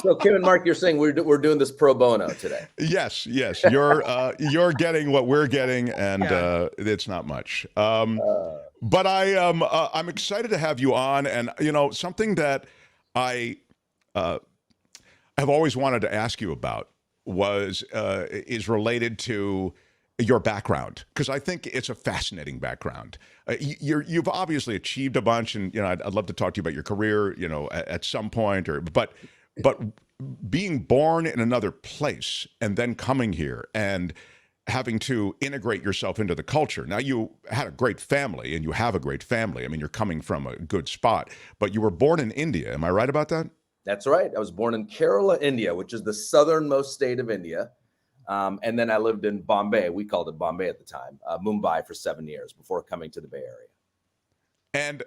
So Kim and Mark, you're saying we're doing this pro bono today. Yes. You're getting what we're getting, and it's not much. But I'm excited to have you on, and you know, something that I have always wanted to ask you about is related to your background, because I think it's a fascinating background. You've obviously achieved a bunch, and you know, I'd love to talk to you about your career, you know, at some point, but being born in another place and then coming here and having to integrate yourself into the culture. Now, you had a great family, and you have a great family. I mean, you're coming from a good spot, but you were born in India. Am I right about that? That's right. I was born in Kerala, India, which is the southernmost state of India. And then I lived in Bombay. We called it Bombay at the time, Mumbai, for 7 years before coming to the Bay Area. And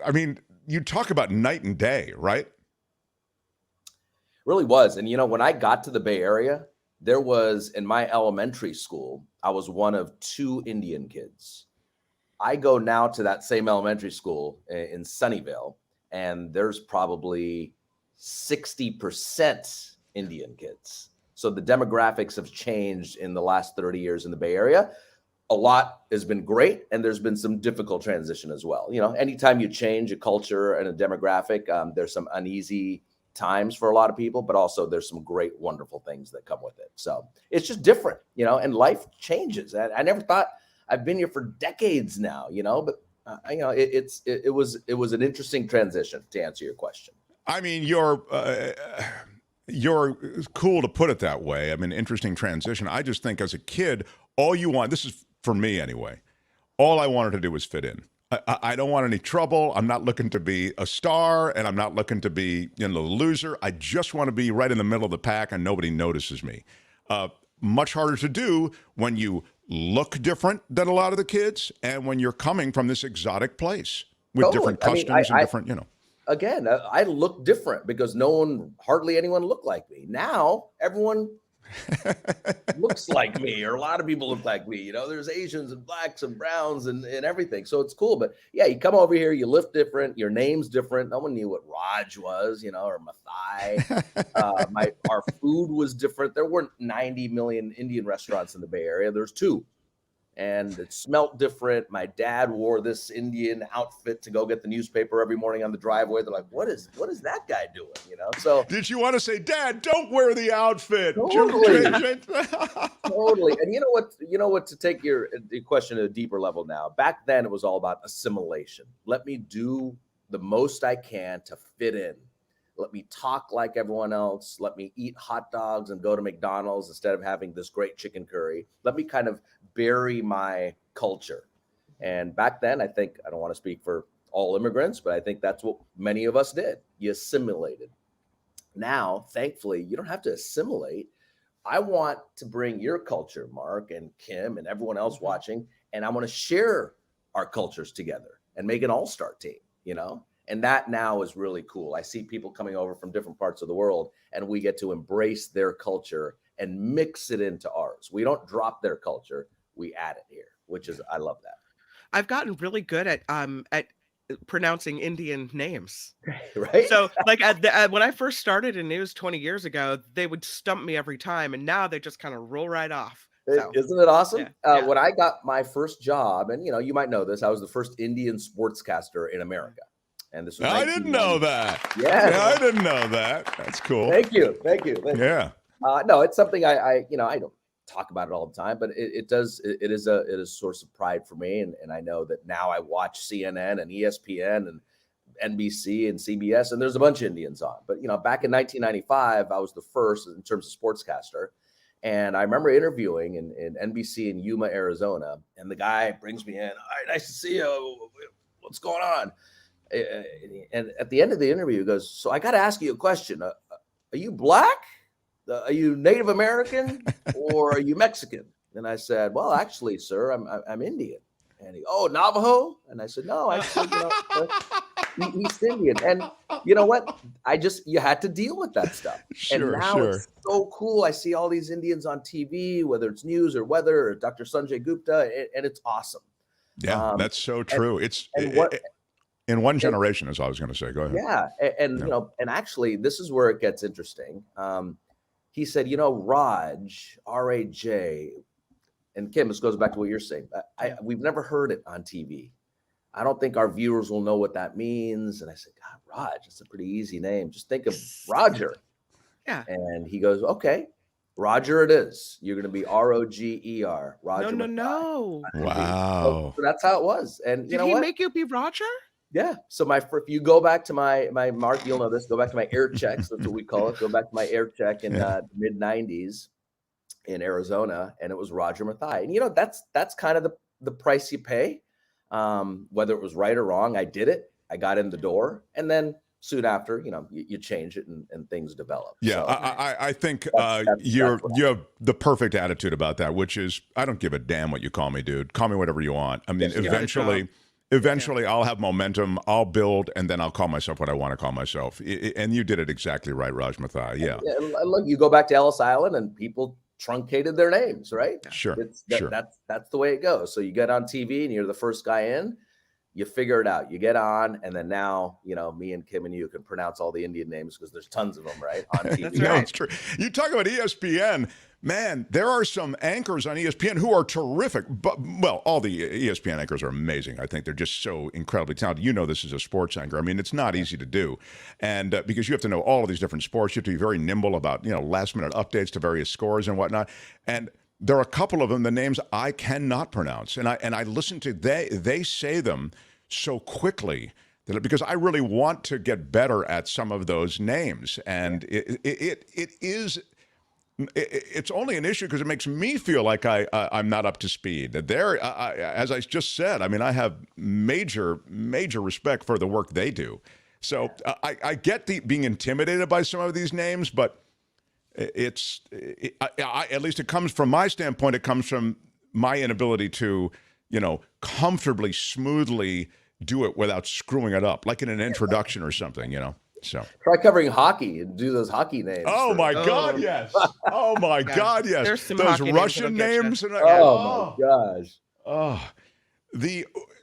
I mean, you talk about night and day, right? Really was. And, you know, when I got to the Bay Area, there was, in my elementary school, I was one of 2 Indian kids. I go now to that same elementary school in Sunnyvale, and there's probably 60% Indian kids. So the demographics have changed in the last 30 years in the Bay Area. A lot has been great, and there's been some difficult transition as well. You know, anytime you change a culture and a demographic, there's some uneasy times for a lot of people, but also there's some great, wonderful things that come with it. So it's just different, you know, and life changes. I never thought, I've been here for decades now, you know, but you know, it was an interesting transition, to answer your question. I mean, you're cool to put it that way. I mean, interesting transition. I just think as a kid, all you want, this is for me anyway, all I wanted to do was fit in. I don't want any trouble. I'm not looking to be a star, and I'm not looking to be, you know, the loser. I just want to be right in the middle of the pack and nobody notices me. Much harder to do when you look different than a lot of the kids and when you're coming from this exotic place with different customs and different, you know. Again, I look different because hardly anyone looked like me. Now, everyone looks like me, or a lot of people look like me. You know, there's Asians and blacks and browns and everything. So it's cool. But yeah, you come over here, you live different, your name's different. No one knew what Raj was, you know, or Mathai. Our food was different. There weren't 90 million Indian restaurants in the Bay Area. There's 2. And it smelt different. My dad wore this Indian outfit to go get the newspaper every morning on the driveway. They're like, what is that guy doing? You know? So did you want to say, Dad, don't wear the outfit? Totally. Totally. And you know what, to take your question to a deeper level now. Back then it was all about assimilation. Let me do the most I can to fit in. Let me talk like everyone else. Let me eat hot dogs and go to McDonald's instead of having this great chicken curry. Let me kind of bury my culture. And back then, I think, I don't want to speak for all immigrants, but I think that's what many of us did. You assimilated. Now, thankfully, you don't have to assimilate. I want to bring your culture, Mark and Kim and everyone else watching, and I want to share our cultures together and make an all-star team, you know? And that now is really cool. I see people coming over from different parts of the world, and we get to embrace their culture and mix it into ours. We don't drop their culture. We add it here, which is, I love that. I've gotten really good at pronouncing Indian names. Right. So like when I first started in news 20 years ago, they would stump me every time. And now they just kind of roll right off. So, isn't it awesome? Yeah. When I got my first job, and you know, you might know this, I was the first Indian sportscaster in America. And this was I didn't know that. Yeah, I didn't know that. That's cool. Thank you. Yeah. No, it's something I don't talk about it all the time, but it is a source of pride for me. And I know that now I watch CNN and ESPN and NBC and CBS, and there's a bunch of Indians on. But, you know, back in 1995, I was the first in terms of sportscaster. And I remember interviewing in NBC in Yuma, Arizona, and the guy brings me in. All right, nice to see you. What's going on? And at the end of the interview, he goes, so I got to ask you a question. Are you black? Are you Native American? Or are you Mexican? And I said, well, actually, sir, I'm Indian. And he, Navajo? And I said, no, actually, East Indian. And you know what? You had to deal with that stuff. Sure, and now it's so cool. I see all these Indians on TV, whether it's news or weather or Dr. Sanjay Gupta, and it's awesome. Yeah, that's so true. In one generation, as I was going to say. Go ahead. Yeah, and you know, and actually, this is where it gets interesting. He said, you know, Raj, R-A-J, and Kim, this goes back to what you're saying. We've never heard it on TV. I don't think our viewers will know what that means. And I said, God, Raj, it's a pretty easy name. Just think of Roger. Yeah. And he goes, okay, Roger it is. You're going to be R-O-G-E-R. Roger. No. Wow. So that's how it was. And you Did know he what? make you be Roger? Yeah. So if you go back to my Mark, you'll know this. Go back to my air checks. That's what we call it. Go back to my air check in the mid '90s in Arizona, and it was Roger Mathai. And you know, that's kind of the price you pay. Whether it was right or wrong, I did it. I got in the door, and then soon after, you know, you change it and things develop. Yeah, so, I think you have the perfect attitude about that, which is I don't give a damn what you call me, dude. Call me whatever you want. I mean, eventually I'll have momentum, I'll build, and then I'll call myself what I want to call myself. And you did it exactly right, Raj Mathai. Yeah. Look, you go back to Ellis Island, and people truncated their names, right? Sure. That's the way it goes. So you get on TV, and you're the first guy in. You figure it out. You get on, and then now, you know, me and Kim and you can pronounce all the Indian names because there's tons of them, right? On TV. That's right. It's true. You talk about ESPN, man. There are some anchors on ESPN who are terrific. But well, all the ESPN anchors are amazing. I think they're just so incredibly talented. You know, this is a sports anchor. I mean, it's not easy to do, and because you have to know all of these different sports, you have to be very nimble about last minute updates to various scores and whatnot. And there are a couple of them, the names I cannot pronounce, and I listen to they say them so quickly that because I really want to get better at some of those names, and it's only an issue because it makes me feel like I'm not up to speed. There, as I just said, I mean, I have major respect for the work they do. So I get being intimidated by some of these names, but at least it comes from my standpoint. It comes from my inability to, comfortably, smoothly do it without screwing it up, like in an introduction or something, So try covering hockey and do those hockey names. Oh my God, yes. Oh my God, yes. There's some those hockey Russian names. Oh my gosh. Oh,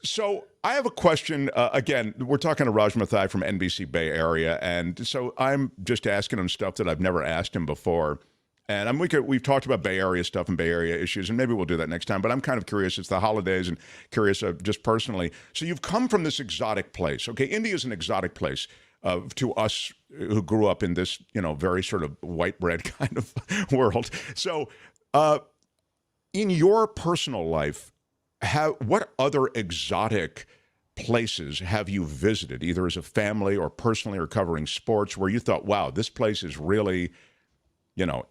so I have a question. Again, we're talking to Raj Mathai from NBC Bay Area, and so I'm just asking him stuff that I've never asked him before. And we've talked about Bay Area stuff and Bay Area issues, and maybe we'll do that next time. But I'm kind of curious. It's the holidays, and curious just personally. So you've come from this exotic place. Okay, India is an exotic place to us who grew up in this, very sort of white bread kind of world. So, in your personal life, what other exotic places have you visited, either as a family or personally or covering sports, where you thought, wow, this place is really,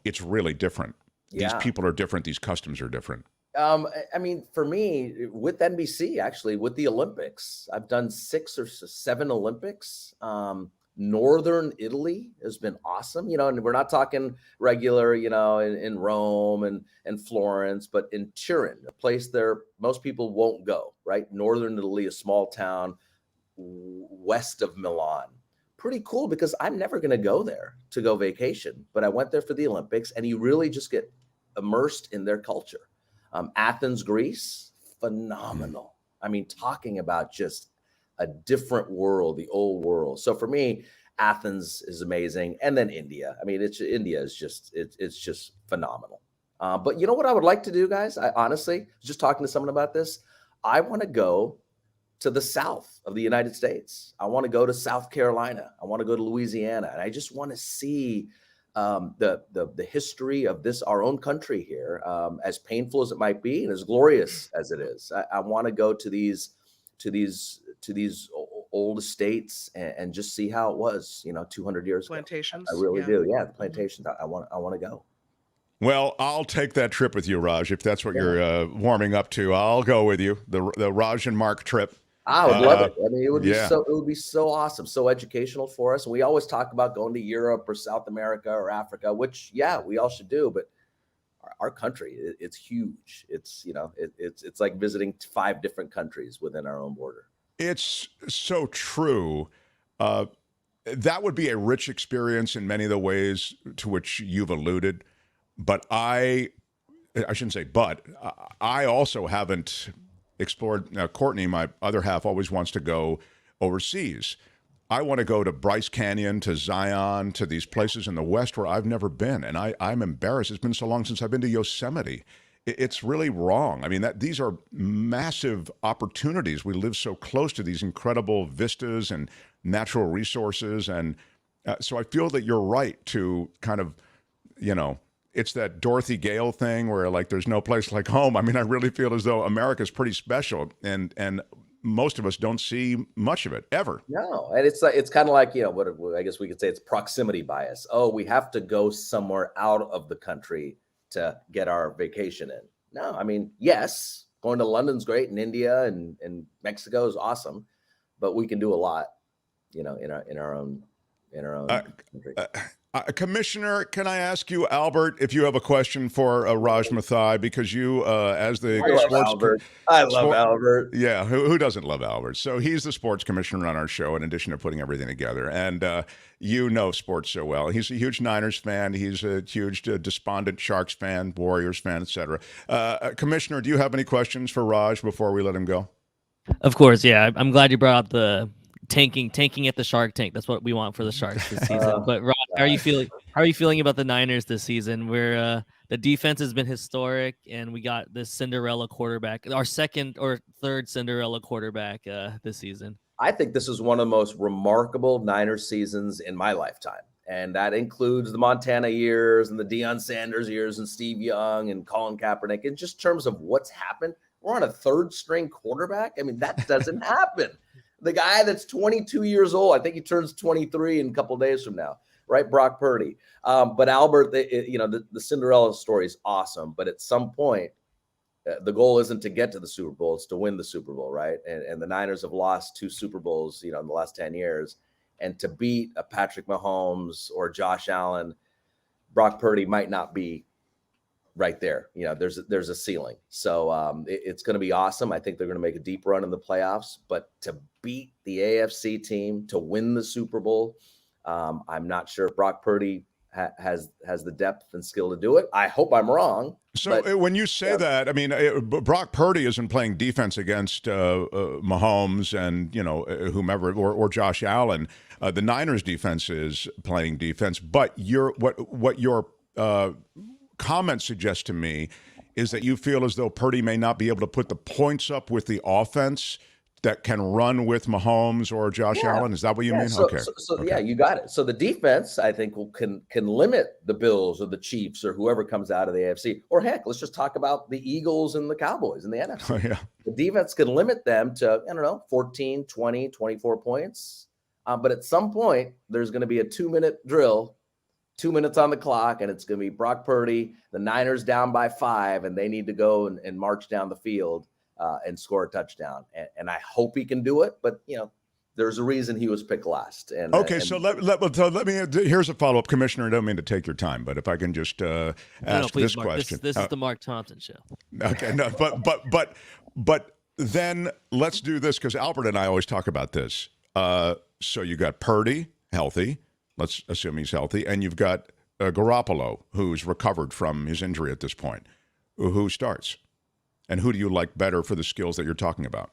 it's really different. Yeah. These people are different. These customs are different. I mean, for me, with NBC, actually, with the Olympics, I've done 6 or 7 Olympics. Northern Italy has been awesome, and we're not talking regular, in Rome and Florence, but in Turin, a place there most people won't go, right? Northern Italy, a small town west of Milan. Pretty cool because I'm never going to go there to go vacation, but I went there for the Olympics, and you really just get immersed in their culture. Athens, Greece, phenomenal. I mean, talking about just a different world, the old world. So for me, Athens is amazing. And then India. I mean, India is just, it's just phenomenal. But you know what I would like to do, guys? I honestly, just talking to someone about this, I want to go to the south of the United States. I want to go to South Carolina. I want to go to Louisiana. And I just want to see the history of our own country here, as painful as it might be and as glorious as it is. I want to go to these old estates and just see how it was, 200 years plantations. Ago. I really do. Yeah, the plantations. I want to go. Well, I'll take that trip with you, Raj. If that's what you're warming up to, I'll go with you. The Raj and Mark trip. I would love it. I mean, it would be so awesome, so educational for us. And we always talk about going to Europe or South America or Africa, which we all should do. But our country, it's huge. It's it's like visiting 5 different countries within our own border. It's so true. That would be a rich experience in many of the ways to which you've alluded. But I shouldn't say but. I also haven't explored. Courtney, my other half, always wants to go overseas. I want to go to Bryce Canyon, to Zion, to these places in the West where I've never been. And I'm embarrassed. It's been so long since I've been to Yosemite. It's really wrong. I mean, these are massive opportunities. We live so close to these incredible vistas and natural resources. And so I feel that you're right to kind of, it's that Dorothy Gale thing where like there's no place like home. I mean, I really feel as though America's pretty special. And most of us don't see much of it ever. No, and it's kind of like, what I guess we could say it's proximity bias. Oh, we have to go somewhere out of the country to get our vacation in. No, I mean, yes, going to London's great, and India and Mexico is awesome, but we can do a lot, in our own country. Commissioner, can I ask you, Albert, if you have a question for Raj Mathai, because you, as the sports, I love Albert. Yeah, who doesn't love Albert? So he's the sports commissioner on our show, in addition to putting everything together. And you know sports so well. He's a huge Niners fan. He's a huge despondent Sharks fan, Warriors fan, etc. Commissioner, do you have any questions for Raj before we let him go? Of course, yeah. I'm glad you brought up the tanking at the Shark Tank. That's what we want for the Sharks this season. But Raj, how are you feeling about the Niners this season? Where the defense has been historic, and we got this Cinderella quarterback, our second or third Cinderella quarterback this season. I think this is one of the most remarkable Niners seasons in my lifetime. And that includes the Montana years and the Deion Sanders years and Steve Young and Colin Kaepernick. In just terms of what's happened, we're on a third string quarterback. I mean, that doesn't happen. The guy that's 22 years old, I think he turns 23 in a couple of days from now, right? Brock Purdy. But Albert, the Cinderella story is awesome. But at some point, the goal isn't to get to the Super Bowl, it's to win the Super Bowl, right? And the Niners have lost 2 Super Bowls, in the last 10 years. And to beat a Patrick Mahomes or Josh Allen, Brock Purdy might not be right there. There's a ceiling. So it's going to be awesome. I think they're going to make a deep run in the playoffs. But to beat the AFC team, to win the Super Bowl, I'm not sure if Brock Purdy has the depth and skill to do it. I hope I'm wrong. So when you say that, I mean, Brock Purdy isn't playing defense against Mahomes and, whomever, or Josh Allen. The Niners defense is playing defense. But what your comment suggests to me is that you feel as though Purdy may not be able to put the points up with the offense that can run with Mahomes or Josh Allen. Is that what you mean? Okay. Yeah, you got it. So the defense, I think, can limit the Bills or the Chiefs or whoever comes out of the AFC. Or heck, let's just talk about the Eagles and the Cowboys in the NFC. Oh, yeah. The defense can limit them to, 14, 20, 24 points. But at some point, there's going to be a 2-minute drill, 2 minutes on the clock, and it's going to be Brock Purdy, the Niners down by 5, and they need to go and march down the field and score a touchdown. And I hope he can do it, but, there's a reason he was picked last. So let me, here's a follow-up, Commissioner. I don't mean to take your time, but if I can just ask this Mark, question. This is the Mark Thompson show. Okay, no, but then let's do this, because Albert and I always talk about this. So you got Purdy, healthy. Let's assume he's healthy. And you've got Garoppolo, who's recovered from his injury at this point. Who starts? And who do you like better for the skills that you're talking about?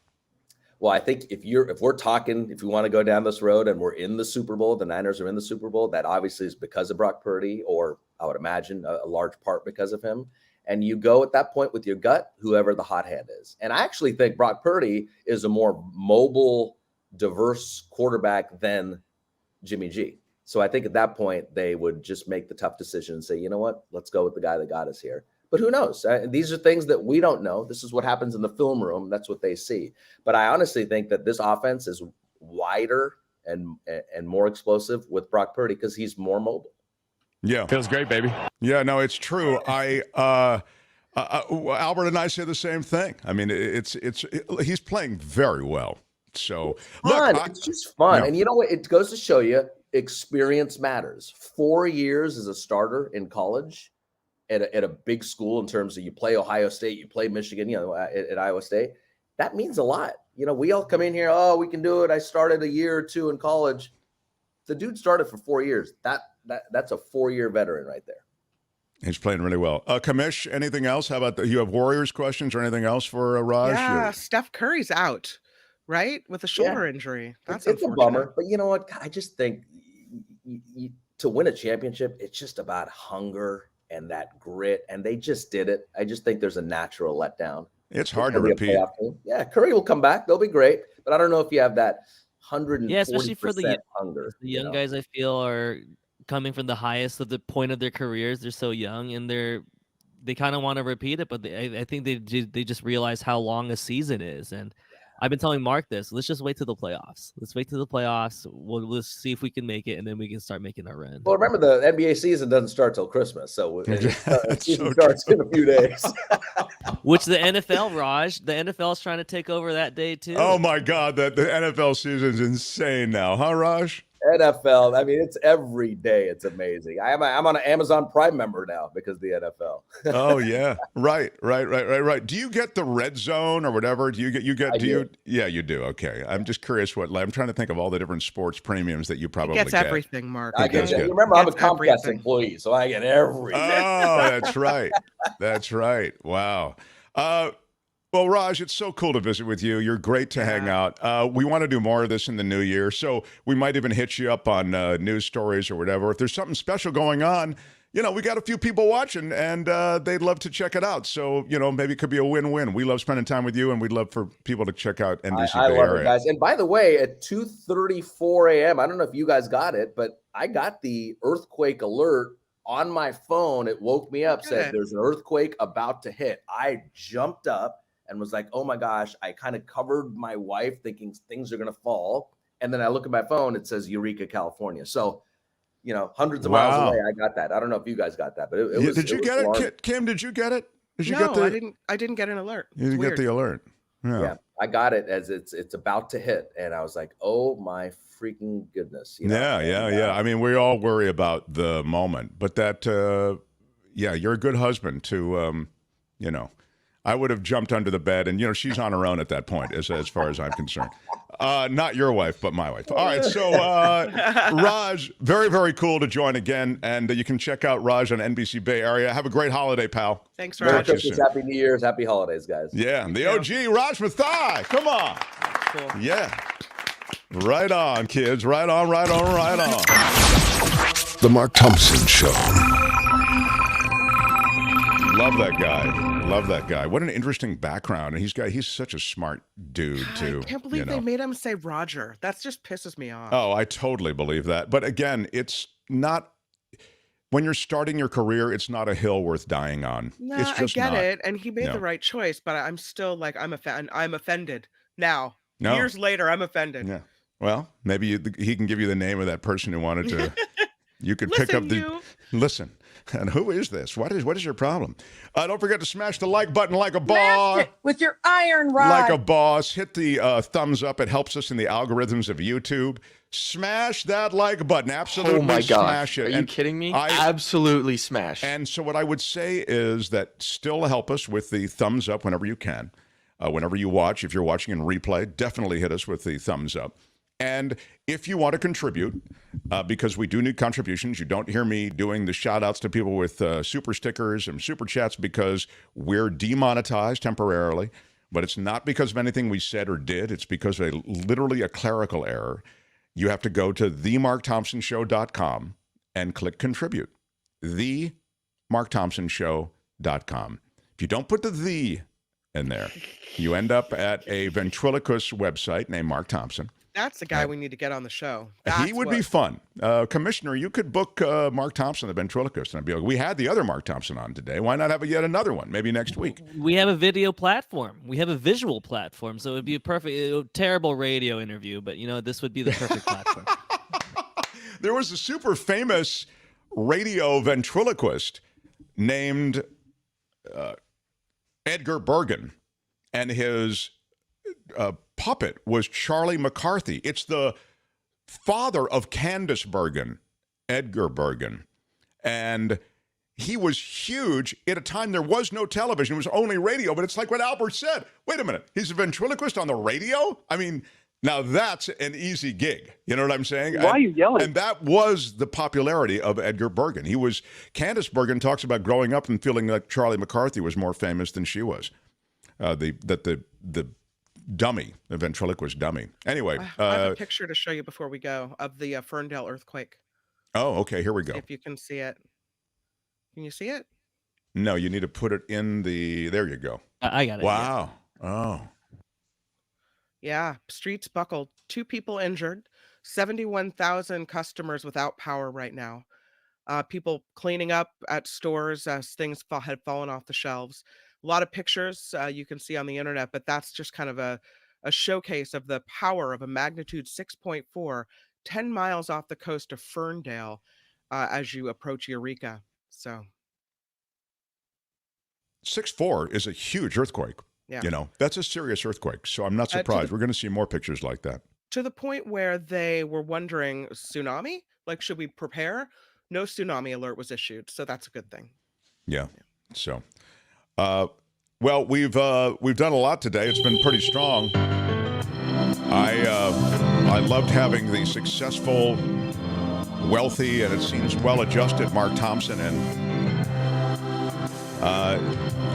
Well, I think if we want to go down this road and we're in the Super Bowl, the Niners are in the Super Bowl, that obviously is because of Brock Purdy, or I would imagine a large part because of him. And you go at that point with your gut, whoever the hot hand is. And I actually think Brock Purdy is a more mobile, diverse quarterback than Jimmy G. So I think at that point, they would just make the tough decision and say, you know what, let's go with the guy that got us here. But who knows? These are things that we don't know. This is what happens in the film room. That's what they see. But I honestly think that this offense is wider and more explosive with Brock Purdy because he's more mobile. Yeah. Feels great, baby. Yeah, no, it's true. Albert and I say the same thing. I mean, he's playing very well. So look, it's just fun. Yeah. And you know what? It goes to show you experience matters. 4 years as a starter in college at a big school, in terms of you play Ohio State, you play Michigan, at Iowa State, that means a lot. We all come in here, oh, we can do it. I started a year or two in college. The dude started for 4 years. That's a 4-year veteran right there. He's playing really well. Kamish, anything else? How about you have Warriors questions or anything else for Raj? Yeah, Steph Curry's out. right? With a shoulder injury. That's it's a bummer. But you know what? I just think to win a championship, it's just about hunger and that grit. And they just did it. I just think there's a natural letdown. It's hard to repeat. Yeah, Curry will come back. They'll be great. But I don't know if you have that 140% especially for the hunger. The young guys, I feel, are coming from the highest of the point of their careers. They're so young, and they kind of want to repeat it, but I think they just realize how long a season is. And I've been telling Mark this. Let's just wait till the playoffs. Let's wait till the playoffs. Let's see if we can make it, and then we can start making our run. Well, remember the NBA season doesn't start till Christmas, so the season starts in a few days. Which the NFL, Raj, the NFL is trying to take over that day too. Oh my God, the NFL season's insane now, huh, Raj? NFL, I mean, it's every day. It's amazing. I'm on an Amazon Prime member now because of the NFL. Oh yeah, right. Do you get the red zone or whatever? Yeah, you do. Okay, I'm just curious I'm trying to think of all the different sports premiums that you probably gets get. Everything, Mark. I get you remember, I'm a Comcast employee, so I get everything. Oh, that's right. That's right. Wow. Well, Raj, it's so cool to visit with you. You're great to hang out. We want to do more of this in the new year, so we might even hit you up on news stories or whatever. If there's something special going on, we got a few people watching, and they'd love to check it out. So, maybe it could be a win-win. We love spending time with you, and we'd love for people to check out NBC I Bay love Area. it, guys. And by the way, at 2:34 a.m., I don't know if you guys got it, but I got the earthquake alert on my phone. It woke me up, said there's an earthquake about to hit. I jumped up and was like, oh my gosh, I kind of covered my wife thinking things are going to fall. And then I look at my phone, it says Eureka, California. So, hundreds of miles away, I got that. I don't know if you guys got that, but it was. Did you get it, Kim? Did you get it? I didn't get an alert. You didn't get the alert. Yeah, I got it as it's about to hit. And I was like, oh my freaking goodness. Yeah. I mean, we all worry about the moment, but that, you're a good husband to, I would have jumped under the bed, and she's on her own at that point, as far as I'm concerned. Not your wife, but my wife. All right, so Raj, very, very cool to join again, and you can check out Raj on NBC Bay Area. Have a great holiday, pal. Thanks, Merry Raj. Christmas, Happy New Year's, Happy Holidays, guys. Yeah, the OG Raj Mathai. Come on. Cool. Yeah. Right on, kids. Right on. The Mark Thompson Show. Love that guy. What an interesting background. And he's such a smart dude, too. I can't believe they made him say Roger. That just pisses me off. Oh, I totally believe that. But again, it's not, when you're starting your career, it's not a hill worth dying on. No, it's just I get not. it. And he made the right choice, but I'm still like, I'm offended now. No. Years later, I'm offended. Yeah. Well, maybe he can give you the name of that person who wanted to. You could pick up the. Listen. And who is this? What is your problem? Don't forget to smash the like button like a boss. With your iron rod. Like a boss. Hit the thumbs up. It helps us in the algorithms of YouTube. Smash that like button. Absolutely. Oh my smash gosh. it. Are you kidding me? Absolutely smash. And so what I would say is that still help us with the thumbs up whenever you can. Whenever you watch, if you're watching in replay, definitely hit us with the thumbs up. And if you want to contribute, because we do need contributions, you don't hear me doing the shout outs to people with super stickers and super chats because we're demonetized temporarily, but it's not because of anything we said or did. It's because of literally a clerical error. You have to go to themarkthompsonshow.com and click contribute. Themarkthompsonshow.com. If you don't put the in there, you end up at a ventriloquist website named Mark Thompson. That's the guy we need to get on the show. He would be fun. Commissioner, you could book Mark Thompson, the ventriloquist. And I'd be like, we had the other Mark Thompson on today. Why not have yet another one? Maybe next week. We have a video platform. We have a visual platform. So it would be a terrible radio interview. But, this would be the perfect platform. There was a super famous radio ventriloquist named Edgar Bergen. And his puppet was Charlie McCarthy. It's the father of Candace Bergen, Edgar Bergen. And he was huge at a time there was no television. It was only radio. But it's like what Albert said. Wait a minute. He's a ventriloquist on the radio? I mean, now that's an easy gig. You know what I'm saying? Why are you yelling? And that was the popularity of Edgar Bergen. Candace Bergen talks about growing up and feeling like Charlie McCarthy was more famous than she was. The dummy, a ventriloquist dummy. Anyway. I have a picture to show you before we go of the Ferndale earthquake. Oh, okay. Here we go. See if you can see it. Can you see it? No, you need to put it in the. There you go. I got it. Wow. Yeah. Oh. Yeah. Streets buckled. 2 people injured. 71,000 customers without power right now. People cleaning up at stores as things had fallen off the shelves. A lot of pictures you can see on the internet, but that's just kind of a showcase of the power of a magnitude 6.4, 10 miles off the coast of Ferndale as you approach Eureka. So 6.4 is a huge earthquake. Yeah. You know, that's a serious earthquake. So I'm not surprised. We're going to see more pictures like that. To the point where they were wondering, tsunami? Like, should we prepare? No tsunami alert was issued. So that's a good thing. Yeah. So, well, we've done a lot today. It's been pretty strong. I loved having the successful, wealthy, and it seems well-adjusted Mark Thompson in.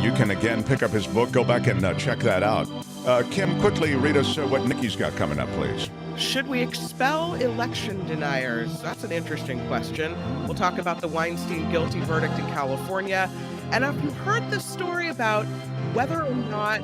You can, again, pick up his book. Go back and check that out. Kim, quickly read us what Nikki's got coming up, please. Should we expel election deniers? That's an interesting question. We'll talk about the Weinstein guilty verdict in California. And have you heard the story about whether or not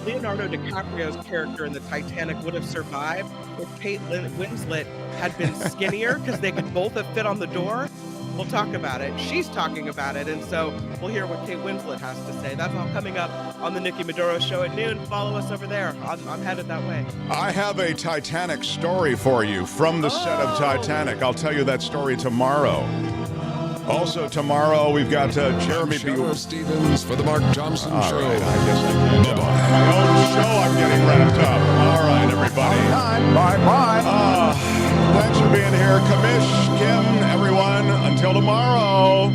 Leonardo DiCaprio's character in the Titanic would have survived if Kate Winslet had been skinnier because they could both have fit on the door? We'll talk about it. She's talking about it, and so we'll hear what Kate Winslet has to say. That's all coming up on the Nikki Maduro Show at noon. Follow us over there. I'm headed that way. I have a Titanic story for you from the set of Titanic. I'll tell you that story tomorrow. Also tomorrow, we've got Jeremy Stevens for the Mark Thompson Show. Right, I guess I can't. Bye-bye. My own show, I'm getting wrapped up. All right, everybody. Bye-bye. Thanks for being here. Kamish, Kim, everyone. Until tomorrow.